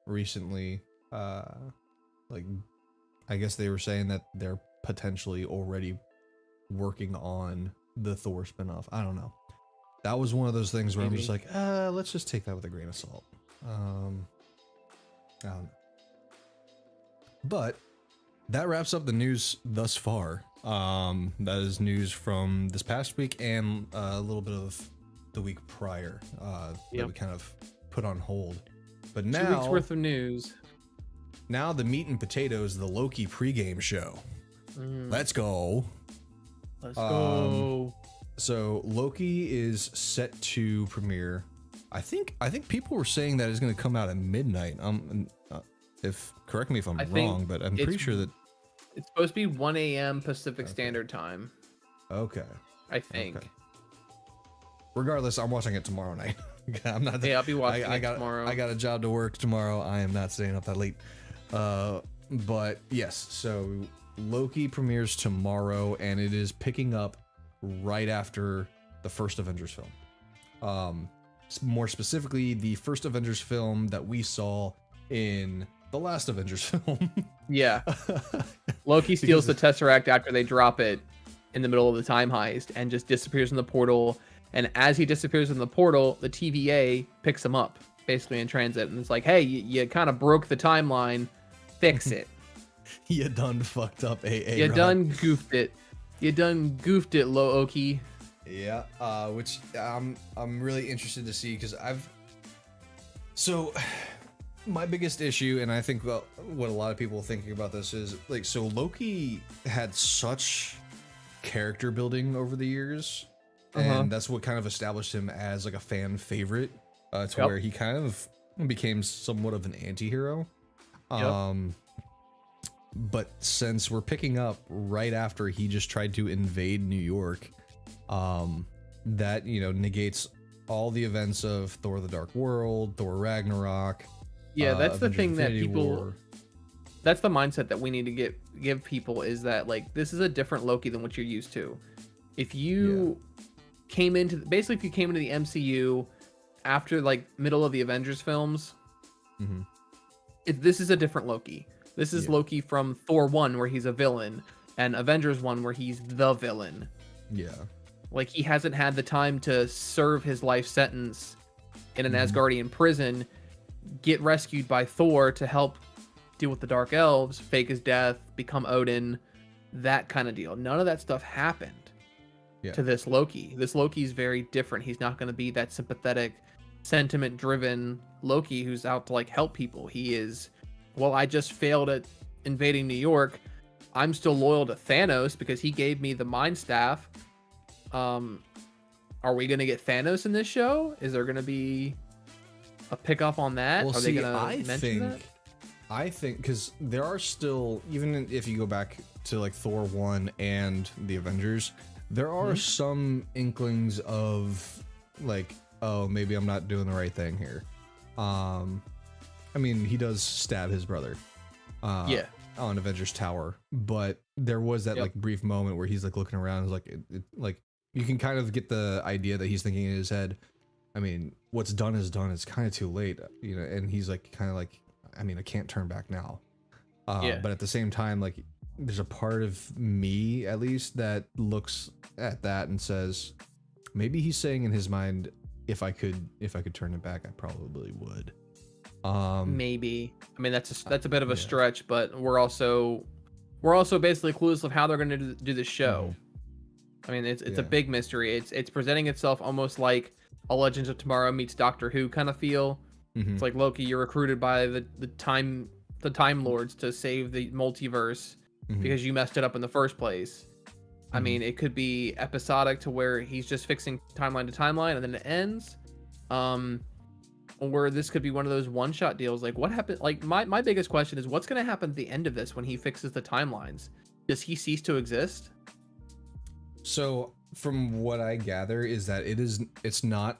recently. Like, I guess they were saying that they're potentially already working on the Thor spinoff. I don't know. That was one of those things where I'm just like, let's just take that with a grain of salt. I don't know. But that wraps up the news thus far. That is news from this past week and a little bit of the week prior that we kind of put on hold. But now 2 weeks worth of news. Now the meat and potatoes, the Loki Pre Game Show. Let's go. Let's go. So Loki is set to premiere. I think people were saying that it's going to come out at midnight. If correct me if I'm wrong, but I'm pretty sure that it's supposed to be 1 a.m. Pacific Standard Time. Okay. I think. Okay. Regardless, I'm watching it tomorrow night. I'm not. I'll be watching it tomorrow. I got a job to work tomorrow. I am not staying up that late. But yes, so Loki premieres tomorrow, and it is picking up right after the first Avengers film. More specifically, the first Avengers film that we saw in the last Avengers film. Yeah. Loki steals the Tesseract after they drop it in the middle of the time heist and just disappears in the portal. And as he disappears in the portal, the TVA picks him up, basically in transit. And it's like, hey, you kind of broke the timeline. Fix it. You done fucked up, AA. You done goofed it. You done goofed it, Loki. Yeah, which I'm really interested to see, because my biggest issue, and I think what a lot of people are thinking about this is, like, so Loki had such character building over the years, and that's what kind of established him as like a fan favorite, to where he kind of became somewhat of an anti-hero. But since we're picking up right after he just tried to invade New York, that, you know, negates all the events of Thor: The Dark World, Thor Ragnarok. Yeah, that's Avengers the thing Infinity that people War. That's the mindset that we need to give people, is that, like, this is a different Loki than what you're used to. If you came into the MCU after like middle of the Avengers films, this is a different Loki. This is Loki from Thor 1, where he's a villain, and Avengers 1, where he's the villain. Yeah. Like, he hasn't had the time to serve his life sentence in an Asgardian prison, get rescued by Thor to help deal with the Dark Elves, fake his death, become Odin, that kind of deal. None of that stuff happened to this Loki. This Loki is very different. He's not going to be that sympathetic, sentiment-driven Loki who's out to, like, help people. He is, well, I just failed at invading New York. I'm still loyal to Thanos because he gave me the Mind Staff. Are we going to get Thanos in this show? Is there going to be a pick-up on that? Well, Are they going to mention that? I think, because there are still, even if you go back to like Thor 1 and the Avengers, there are some inklings of like, oh, maybe I'm not doing the right thing here. I mean, he does stab his brother on Avengers Tower, but there was that like brief moment where he's like looking around, like like you can kind of get the idea that he's thinking in his head, I mean, what's done is done, it's kind of too late, you know. And he's like kind of like, I mean, I can't turn back now. But at the same time, like, there's a part of me, at least, that looks at that and says, maybe he's saying in his mind, if I could turn it back, I probably would. Maybe. I mean, that's a bit of a stretch, but we're also basically clueless of how they're going to do the show. I mean, it's a big mystery. It's presenting itself almost like a Legends of Tomorrow meets Doctor Who kind of feel. It's like, Loki, you're recruited by the Time Lords to save the multiverse because you messed it up in the first place. I mean, it could be episodic to where he's just fixing timeline to timeline and then it ends. Or this could be one of those one-shot deals. Like, what happened? Like, my biggest question is, what's going to happen at the end of this when he fixes the timelines? Does he cease to exist? So, from what I gather, is that it's not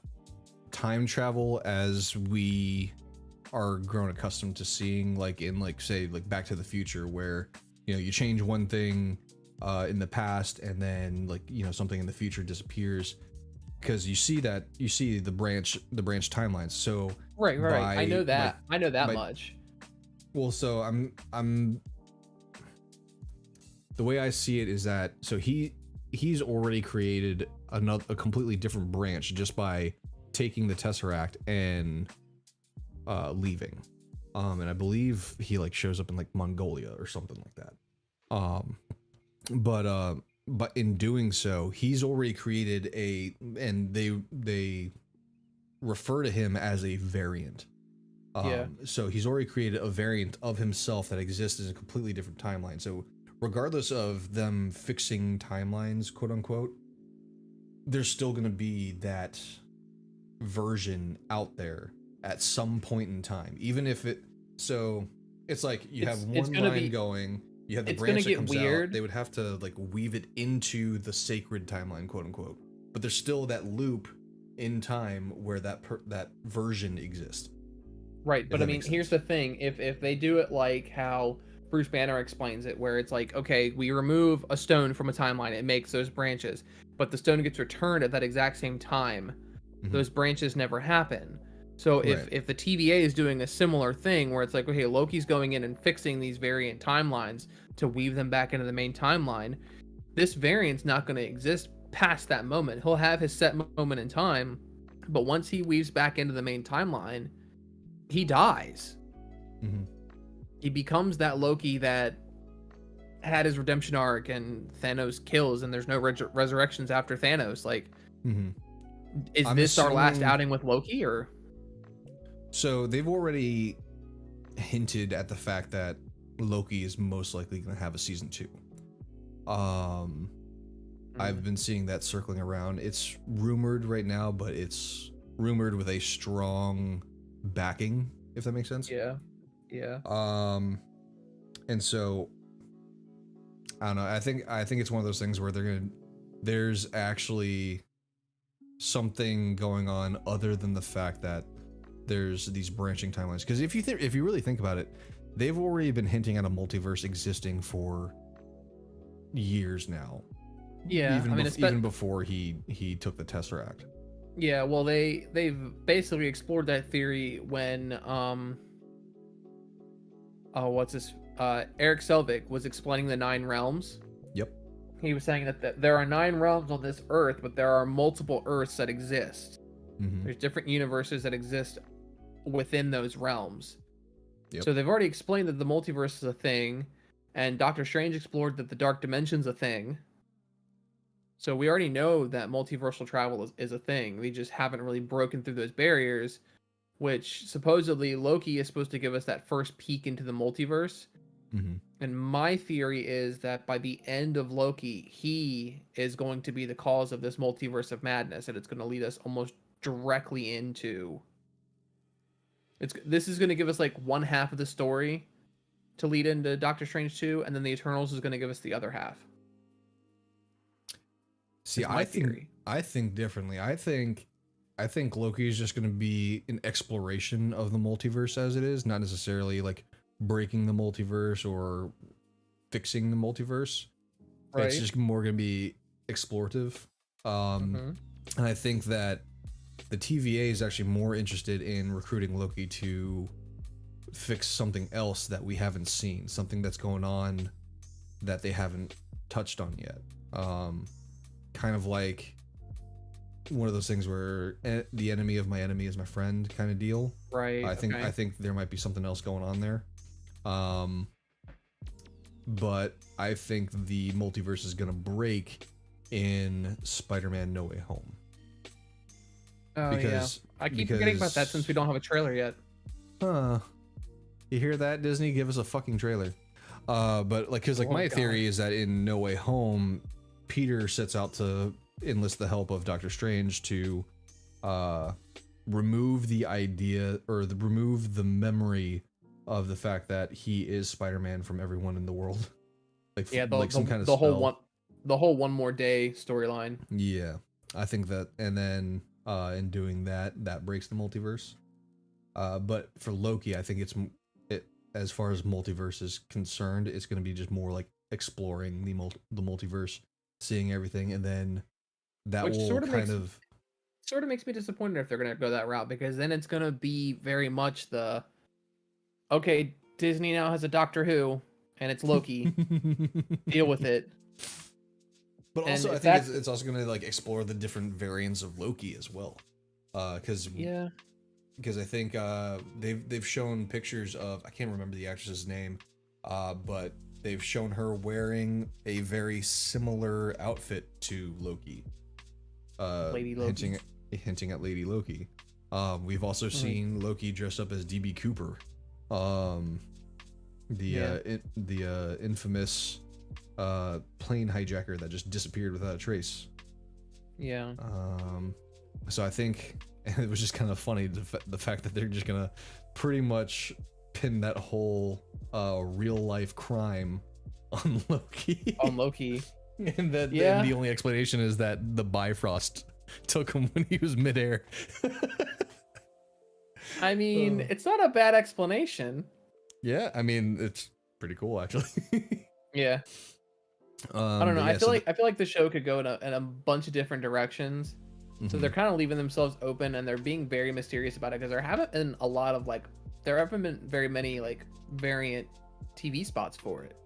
time travel as we are grown accustomed to seeing, like in say Back to the Future, where you change one thing in the past and then something in the future disappears. Because you see the branch timelines. So right. I know that. Much. Well, so I'm the way I see it is that he's already created a completely different branch just by taking the Tesseract and leaving. And I believe he shows up in Mongolia or something like that. But in doing so, he's already created and they refer to him as a variant. So he's already created a variant of himself that exists in a completely different timeline. So regardless of them fixing timelines, quote unquote, there's still going to be that version out there at some point in time, even if it's like have one line going. You have the branch that comes out. They would have to weave it into the sacred timeline, quote unquote. But there's still that loop in time where that version exists. Right, but I mean, here's the thing: if they do it like how Bruce Banner explains it, where it's like, okay, we remove a stone from a timeline, it makes those branches, but the stone gets returned at that exact same time. Those branches never happen. So if the TVA is doing a similar thing where it's like, okay, Loki's going in and fixing these variant timelines to weave them back into the main timeline, this variant's not going to exist past that moment. He'll have his set moment in time, but once he weaves back into the main timeline, he dies. He becomes that Loki that had his redemption arc and Thanos kills and there's no resurrections after Thanos. Is this our last outing with Loki, or... So they've already hinted at the fact that Loki is most likely going to have a season 2. I've been seeing that circling around. It's rumored right now, but it's rumored with a strong backing, if that makes sense. Yeah. And so I don't know. I think it's one of those things where there's actually something going on other than the fact that there's these branching timelines. Because if you really think about it, they've already been hinting at a multiverse existing for years now. Yeah, even before he took the Tesseract. Yeah, well, they've basically explored that theory when Eric Selvig was explaining the 9 realms. Yep. He was saying that there are 9 realms on this Earth, but there are multiple Earths that exist. There's different universes that exist within those realms. Yep. So they've already explained that the multiverse is a thing, and Doctor Strange explored that the dark dimension's a thing. So we already know that multiversal travel is a thing. We just haven't really broken through those barriers, which supposedly Loki is supposed to give us that first peek into the multiverse. And my theory is that by the end of Loki, he is going to be the cause of this multiverse of madness, and it's going to lead us almost directly into... This is going to give us one half of the story to lead into Doctor Strange 2, and then the Eternals is going to give us the other half. See, I think differently. I think Loki is just going to be an exploration of the multiverse as it is, not necessarily breaking the multiverse or fixing the multiverse. Right. It's just more going to be explorative. And I think that the TVA is actually more interested in recruiting Loki to fix something else that we haven't seen, something that's going on that they haven't touched on yet. Kind of like one of those things where the enemy of my enemy is my friend kind of deal. Right. I think there might be something else going on there. But I think the multiverse is gonna break in Spider-Man No Way Home. Oh yeah, I keep forgetting about that since we don't have a trailer yet. Huh. You hear that, Disney? Give us a fucking trailer. But like, cause like my theory is that in No Way Home, Peter sets out to enlist the help of Doctor Strange to remove the idea or remove the memory of the fact that he is Spider-Man from everyone in the world. Like, yeah, like some kind of the whole one more day storyline. Yeah, I think that, and then in doing that, that breaks the multiverse. But for Loki, I think it as far as multiverse is concerned, it's going to be just more like exploring the multiverse, seeing everything, and then that Which will sort of makes me disappointed if they're going to go that route, because then it's going to be very much the okay, Disney now has a Doctor Who and it's Loki. Deal with it. But And also, I think it's also going to like explore the different variants of Loki as well. Because I think they've shown pictures of, I can't remember the actress's name, but they've shown her wearing a very similar outfit to Loki. Lady Loki. Hinting at Lady Loki. We've also seen Loki dressed up as DB Cooper. The infamous plane hijacker that just disappeared without a trace. Yeah. So I think it was just kind of funny the fact that they're just gonna pretty much pin that whole real life crime on Loki. On Loki. And that the only explanation is that the Bifrost took him when he was midair. I mean, it's not a bad explanation. Yeah, I mean, it's pretty cool actually. Yeah. I don't know. I feel like the show could go in a bunch of different directions. So they're kind of leaving themselves open, and they're being very mysterious about it, because there haven't been very many like variant TV spots for it.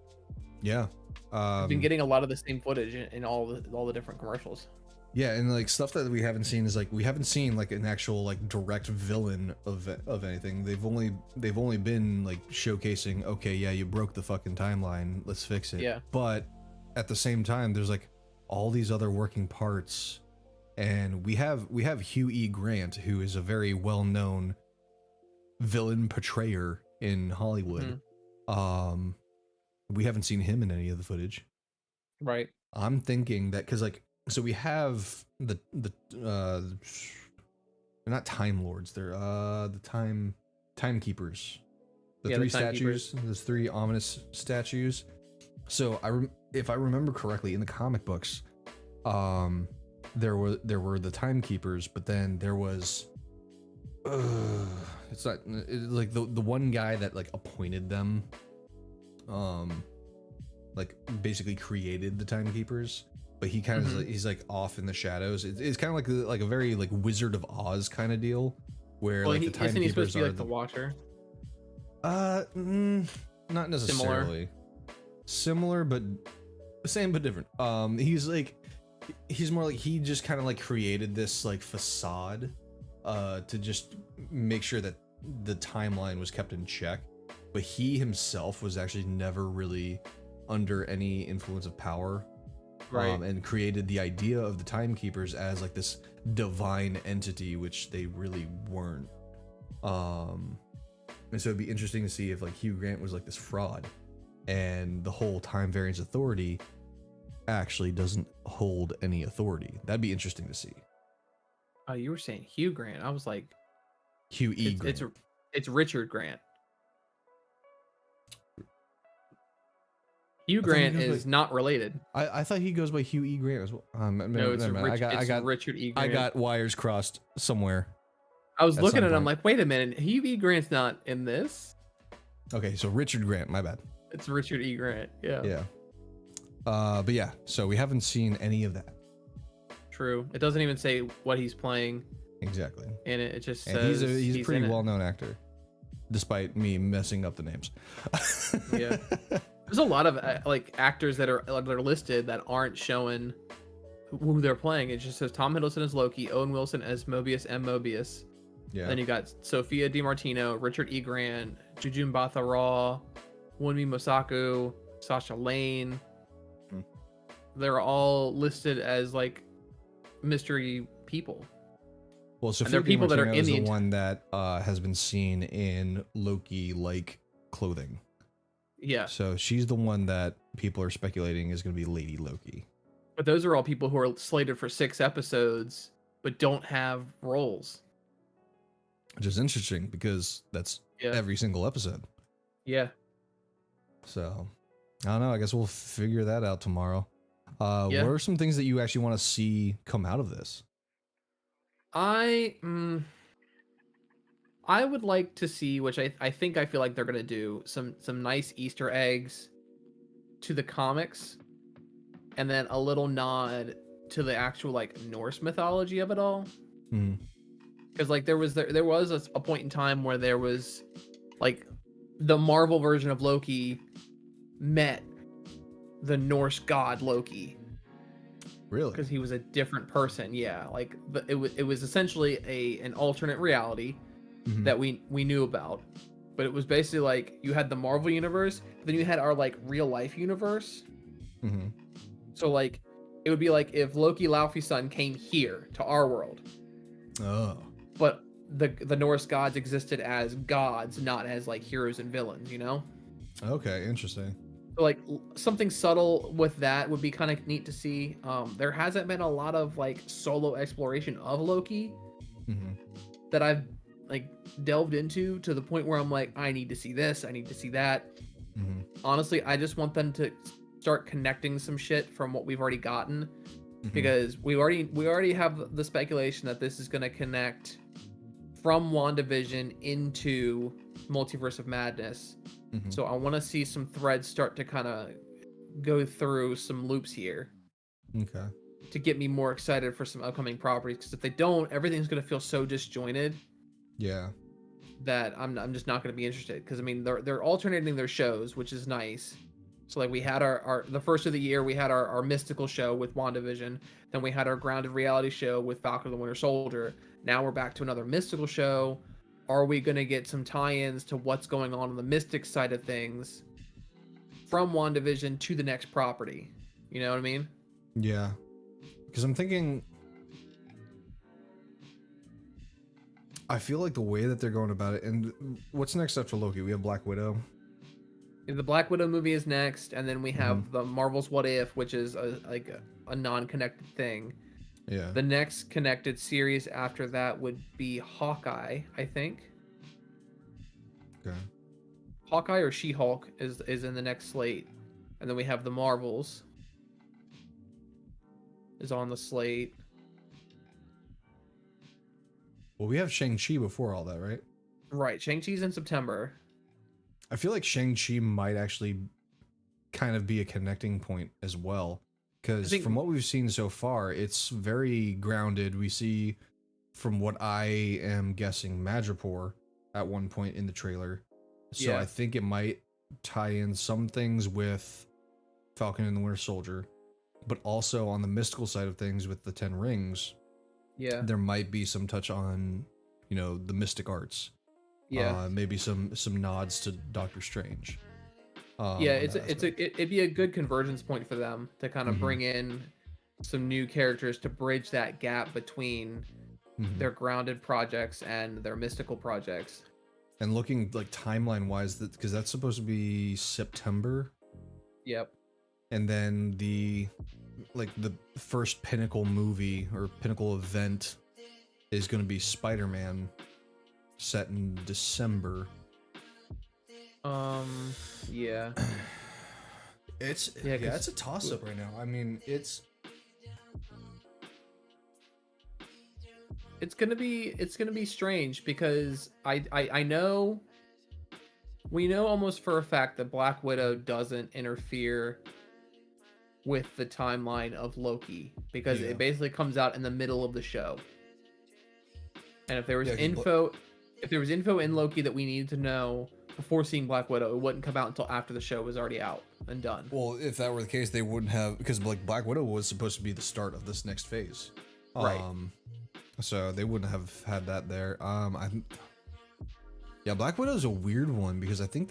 Yeah. I've been getting a lot of the same footage in all the different commercials. Yeah, and like stuff that we haven't seen is like we haven't seen like an actual like direct villain of anything. They've only been like showcasing, okay, yeah, you broke the fucking timeline, let's fix it. Yeah. But at the same time, there's like all these other working parts, and we have Hugh E. Grant, who is a very well-known villain portrayer in Hollywood. We haven't seen him in any of the footage. Right. I'm thinking that because like, so we have they're not Time Lords, they're the timekeepers. The three statues, those three ominous statues. So if I remember correctly, in the comic books, there were the timekeepers, but then there was it's like the one guy that like appointed them, like basically created the timekeepers, but he kind of he's like off in the shadows. It's kind of like a very like Wizard of Oz kind of deal, where like the timekeepers are like the Watcher. Not necessarily similar, but same but different. He's more like, he just kind of like created this like facade to just make sure that the timeline was kept in check, but he himself was actually never really under any influence of power, right? And created the idea of the timekeepers as like this divine entity, which they really weren't. And so it'd be interesting to see if like Hugh Grant was like this fraud, and the whole Time Variance Authority actually doesn't hold any authority. That'd be interesting to see. Oh, you were saying Hugh Grant. I was like, Hugh E. Grant. It's Richard Grant. Hugh Grant is not related. I thought he goes by Hugh E. Grant as well. No, it's Richard E. Grant. I got wires crossed somewhere. I was looking at it, I'm like, wait a minute, Hugh E. Grant's not in this. Okay, so Richard Grant, my bad. It's Richard E. Grant, yeah. Yeah. But yeah, so we haven't seen any of that. True. It doesn't even say what he's playing. Exactly. And it just and says he's a pretty well-known actor, despite me messing up the names. Yeah. There's a lot of like actors that are listed that aren't showing who they're playing. It just says Tom Hiddleston as Loki, Owen Wilson as Mobius M. Mobius. Yeah. Then you got Sophia DiMartino, Richard E. Grant, Jujun Botha Raw, Wunmi Mosaku, Sasha Lane. They're all listed as like mystery people. Well, Sophia people that are in is the one that has been seen in Loki-like clothing. Yeah. So she's the one that people are speculating is going to be Lady Loki. But those are all people who are slated for 6 episodes, but don't have roles. Which is interesting because that's every single episode. Yeah. So, I don't know. I guess we'll figure that out tomorrow. What are some things that you actually want to see come out of this? I would like to see, which I feel like they're gonna do, some nice Easter eggs to the comics, and then a little nod to the actual like Norse mythology of it all. Because like there was a point in time where there was like the Marvel version of Loki met the Norse god Loki. Really? Because he was a different person. Yeah, like it was essentially an alternate reality that we knew about, but it was basically like you had the Marvel universe, then you had our like real life universe. So like it would be like if Loki Laufey's son came here to our world. Oh. But the Norse gods existed as gods, not as like heroes and villains, you know? Okay, interesting. So, like something subtle with that would be kind of neat to see. There hasn't been a lot of like solo exploration of Loki that I've like delved into to the point where I'm like, I need to see this, I need to see that. Honestly, I just want them to start connecting some shit from what we've already gotten, because we already have the speculation that this is going to connect from WandaVision into Multiverse of Madness. So I want to see some threads start to kind of go through some loops here. Okay. To get me more excited for some upcoming properties, because if they don't, everything's going to feel so disjointed. Yeah. That I'm just not going to be interested, because I mean they're alternating their shows, which is nice. So like we had our the first of the year, we had our mystical show with WandaVision, then we had our grounded reality show with Falcon and the Winter Soldier. Now we're back to another mystical show. Are we going to get some tie-ins to what's going on the mystic side of things from WandaVision to the next property? You know what I mean? Yeah. Because I'm thinking, I feel like the way that they're going about it, and what's next after Loki? We have Black Widow. The Black Widow movie is next, and then we have the Marvel's What If, which is a non-connected thing. Yeah. The next connected series after that would be Hawkeye, I think. Okay. Hawkeye or She-Hulk is in the next slate, and then we have the Marvels is on the slate. Well, we have Shang-Chi before all that, right? Right. Shang-Chi's in September. I feel like Shang-Chi might actually kind of be a connecting point as well. Because from what we've seen so far, it's very grounded. We see, from what I am guessing, Madripoor at one point in the trailer. So yeah. I think it might tie in some things with Falcon and the Winter Soldier. But also on the mystical side of things with the 10 Rings, yeah, there might be some touch on, you know, the mystic arts. Yeah, maybe some nods to Doctor Strange. Yeah, it'd be a good convergence point for them to kind of bring in some new characters to bridge that gap between their grounded projects and their mystical projects. And looking like timeline wise, because that's supposed to be September. Yep. And then the first pinnacle movie or pinnacle event is going to be Spider-Man, set in December. Yeah. It's a toss-up right now. I mean, it's gonna be strange, because I know we know almost for a fact that Black Widow doesn't interfere with the timeline of Loki, because it basically comes out in the middle of the show. And if there was info in Loki that we needed to know before seeing Black Widow. It wouldn't come out until after the show was already out and done. Well, if that were the case, they wouldn't have, because like Black Widow was supposed to be the start of this next phase. Right. So they wouldn't have had that there. Yeah, Black Widow is a weird one because I think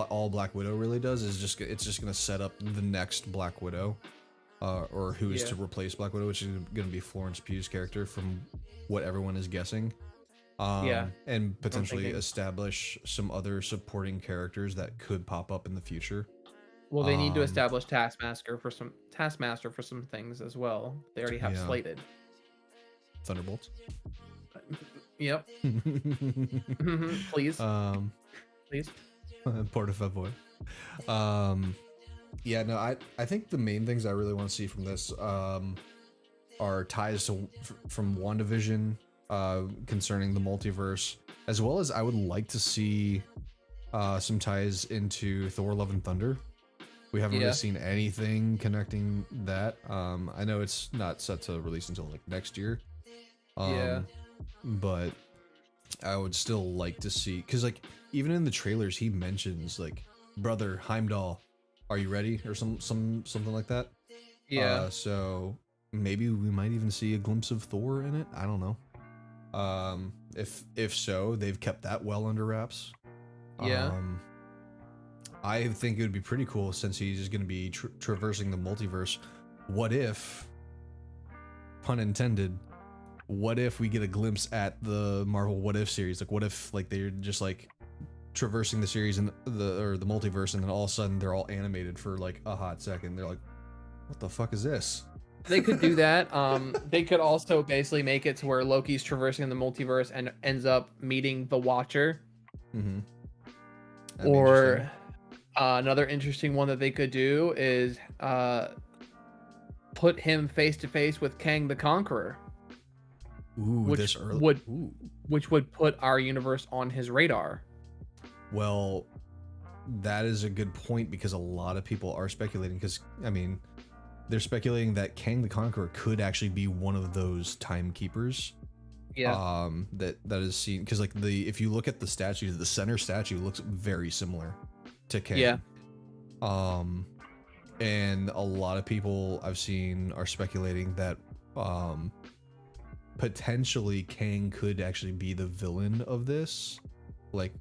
all Black Widow really does is it's just gonna set up the next Black Widow, or who is to replace Black Widow, which is gonna be Florence Pugh's character from what everyone is guessing. And potentially establish some other supporting characters that could pop up in the future. Well, they need to establish Taskmaster for some things as well. They already have slated. Thunderbolts. Yep. Please. Please. Por favor. Yeah, no, I think the main things I really want to see from this are ties from WandaVision concerning the multiverse, as well as I would like to see some ties into Thor: Love and Thunder. We haven't really seen anything connecting that. I know it's not set to release until like next year. But I would still like to see, because like even in the trailers he mentions like, brother Heimdall, are you ready, or something like that. So maybe we might even see a glimpse of Thor in it. I don't know. If so, they've kept that well under wraps. I think it would be pretty cool, since he's going to be traversing the multiverse. What if, pun intended, what if we get a glimpse at the Marvel What If series? Like, what if like they're just like traversing the series and the multiverse, and then all of a sudden they're all animated for like a hot second. They're like, what the fuck is this? They could do that. They could also basically make it to where Loki's traversing the multiverse and ends up meeting the Watcher. Or another interesting one that they could do is put him face to face with Kang the Conqueror. Ooh, which would put our universe on his radar. Well, that is a good point, because a lot of people are speculating, because I mean, they're speculating that Kang the Conqueror could actually be one of those timekeepers. That is seen, because like if you look at the statue, the center statue looks very similar to Kang. And a lot of people I've seen are speculating that potentially Kang could actually be the villain of this, like,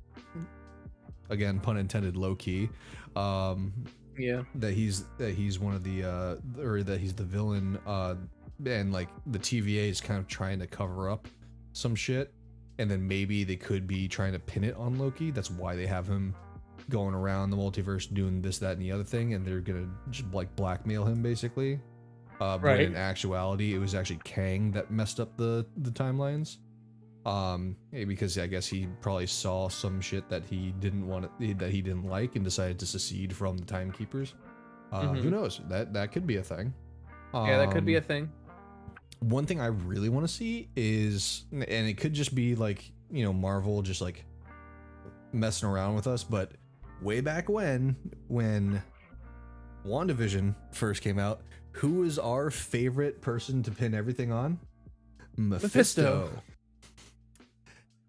again, pun intended, low key. That he's one of the or that he's the villain, and like the TVA is kind of trying to cover up some shit, and then maybe they could be trying to pin it on Loki. That's why they have him going around the multiverse doing this, that, and the other thing, and they're gonna just like blackmail him basically. But in actuality, it was actually Kang that messed up the timelines. Because I guess he probably saw some shit that he didn't like, and decided to secede from the timekeepers. Who knows? That could be a thing. That could be a thing. One thing I really want to see is, and it could just be like, you know, Marvel just like messing around with us, but way back when WandaVision first came out, who was our favorite person to pin everything on? Mephisto.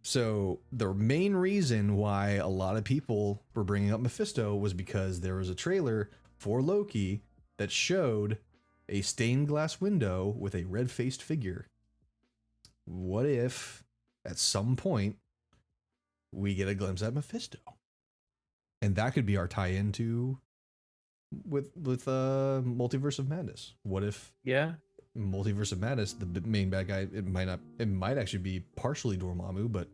So the main reason why a lot of people were bringing up Mephisto was because there was a trailer for Loki that showed a stained glass window with a red-faced figure. What if at some point we get a glimpse at Mephisto? And that could be our tie-in to with Multiverse of Madness. What if Multiverse of Madness, the main bad guy, it might actually be partially Dormammu, but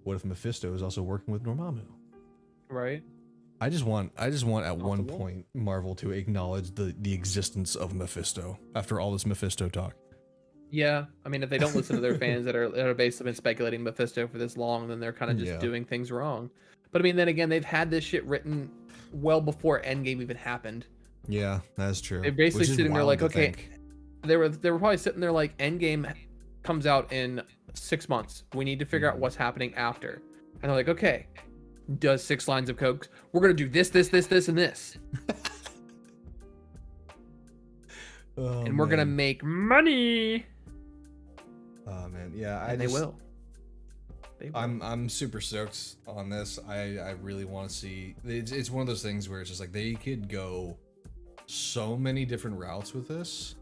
what if Mephisto is also working with Dormammu? Right. I just want at one point Marvel to acknowledge the existence of Mephisto after all this Mephisto talk. Yeah, I mean, if they don't listen to their fans that are basically been speculating Mephisto for this long, then they're kind of just doing things wrong. But I mean, then again, they've had this shit written well before Endgame even happened. Yeah, that's true. They're basically sitting there like, okay, they were probably sitting there like, Endgame comes out in 6 months. We need to figure out what's happening after. And they're like, okay, does 6 lines of coke. We're gonna do this, and this. And we're gonna make money. Oh man, yeah, they will. They will. I'm super stoked on this. I really want to see. It's one of those things where it's just like they could go so many different routes with this.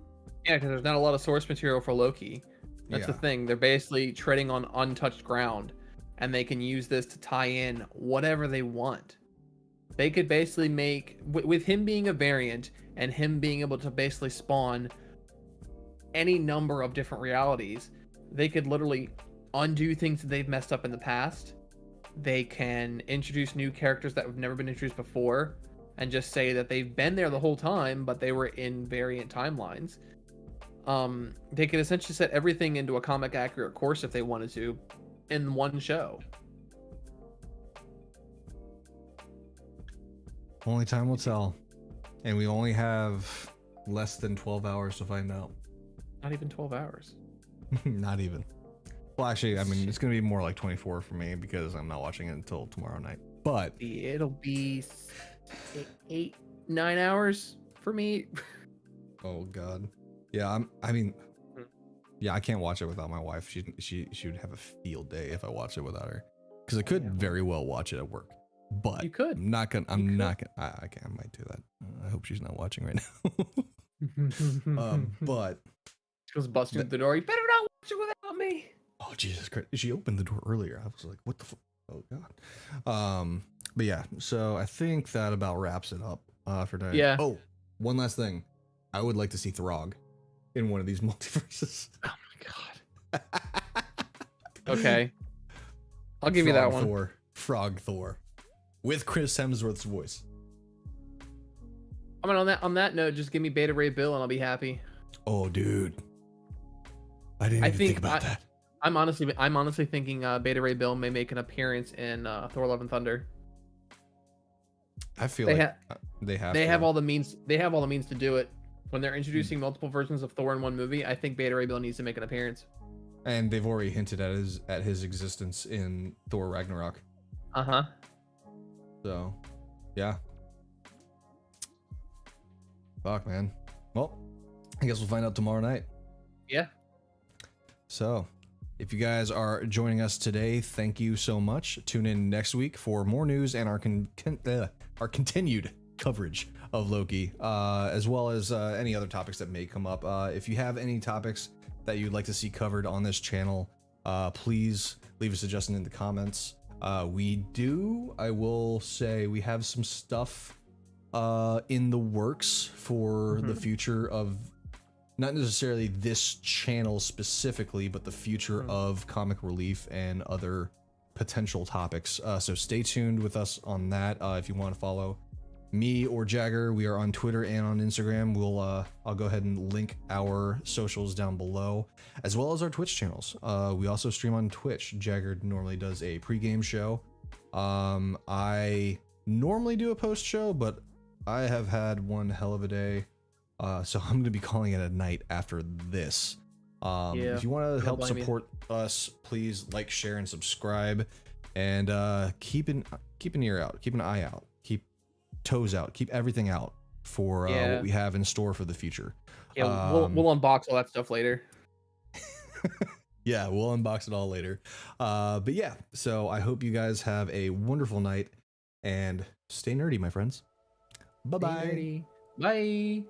Yeah, because there's not a lot of source material for Loki. That's the thing. They're basically treading on untouched ground, and they can use this to tie in whatever they want. They could basically make, with him being a variant and him being able to basically spawn any number of different realities, they could literally undo things that they've messed up in the past. They can introduce new characters that have never been introduced before and just say that they've been there the whole time, but they were in variant timelines. They could essentially set everything into a comic accurate course if they wanted to in one show. Only time will tell. And we only have less than 12 hours to find out. Not even 12 hours. Not even. Well, actually, I mean, it's going to be more like 24 for me because I'm not watching it until tomorrow night. But it'll be 8-9 hours for me. Oh, God. Yeah, I can't watch it without my wife. She would have a field day if I watched it without her. Because I could very well watch it at work. But you could. I'm not gonna. I might do that. I hope she's not watching right now. But she was busting through the door. You better not watch it without me. Oh, Jesus Christ! She opened the door earlier. I was like, what the? Oh God. But yeah. So I think that about wraps it up for today. Yeah. Oh, one last thing. I would like to see Throg in one of these multiverses. Oh my God. Okay. I'll give you that one. Frog Thor. With Chris Hemsworth's voice. I mean, on that note, just give me Beta Ray Bill and I'll be happy. Oh, dude. I didn't even think about that. I'm honestly thinking Beta Ray Bill may make an appearance in Thor: Love and Thunder. I feel they have all the means. They have all the means to do it. When they're introducing multiple versions of Thor in one movie, I think Beta Ray Bill needs to make an appearance. And they've already hinted at his existence in Thor Ragnarok. Uh-huh. So, yeah. Fuck, man. Well, I guess we'll find out tomorrow night. Yeah. So, if you guys are joining us today, thank you so much. Tune in next week for more news and our continued coverage of Loki, as well as any other topics that may come up. If you have any topics that you'd like to see covered on this channel, please leave a suggestion in the comments. I will say we have some stuff in the works for the future of not necessarily this channel specifically, but the future of Comic Relief and other potential topics. So stay tuned with us on that. If you want to follow me or Jagger, we are on Twitter and on Instagram. I'll go ahead and link our socials down below, as well as our Twitch channels. We also stream on Twitch. Jagger normally does a pre-game show. I normally do a post show, but I have had one hell of a day. So I'm going to be calling it a night after this. If you want to help support us, please like, share, and subscribe. And keep an ear out, keep an eye out, keep toes out, keep everything out for what we have in store for the future. Yeah, we'll unbox all that stuff later. Yeah, we'll unbox it all later. But yeah, so I hope you guys have a wonderful night and stay nerdy, my friends. Bye-bye. Bye.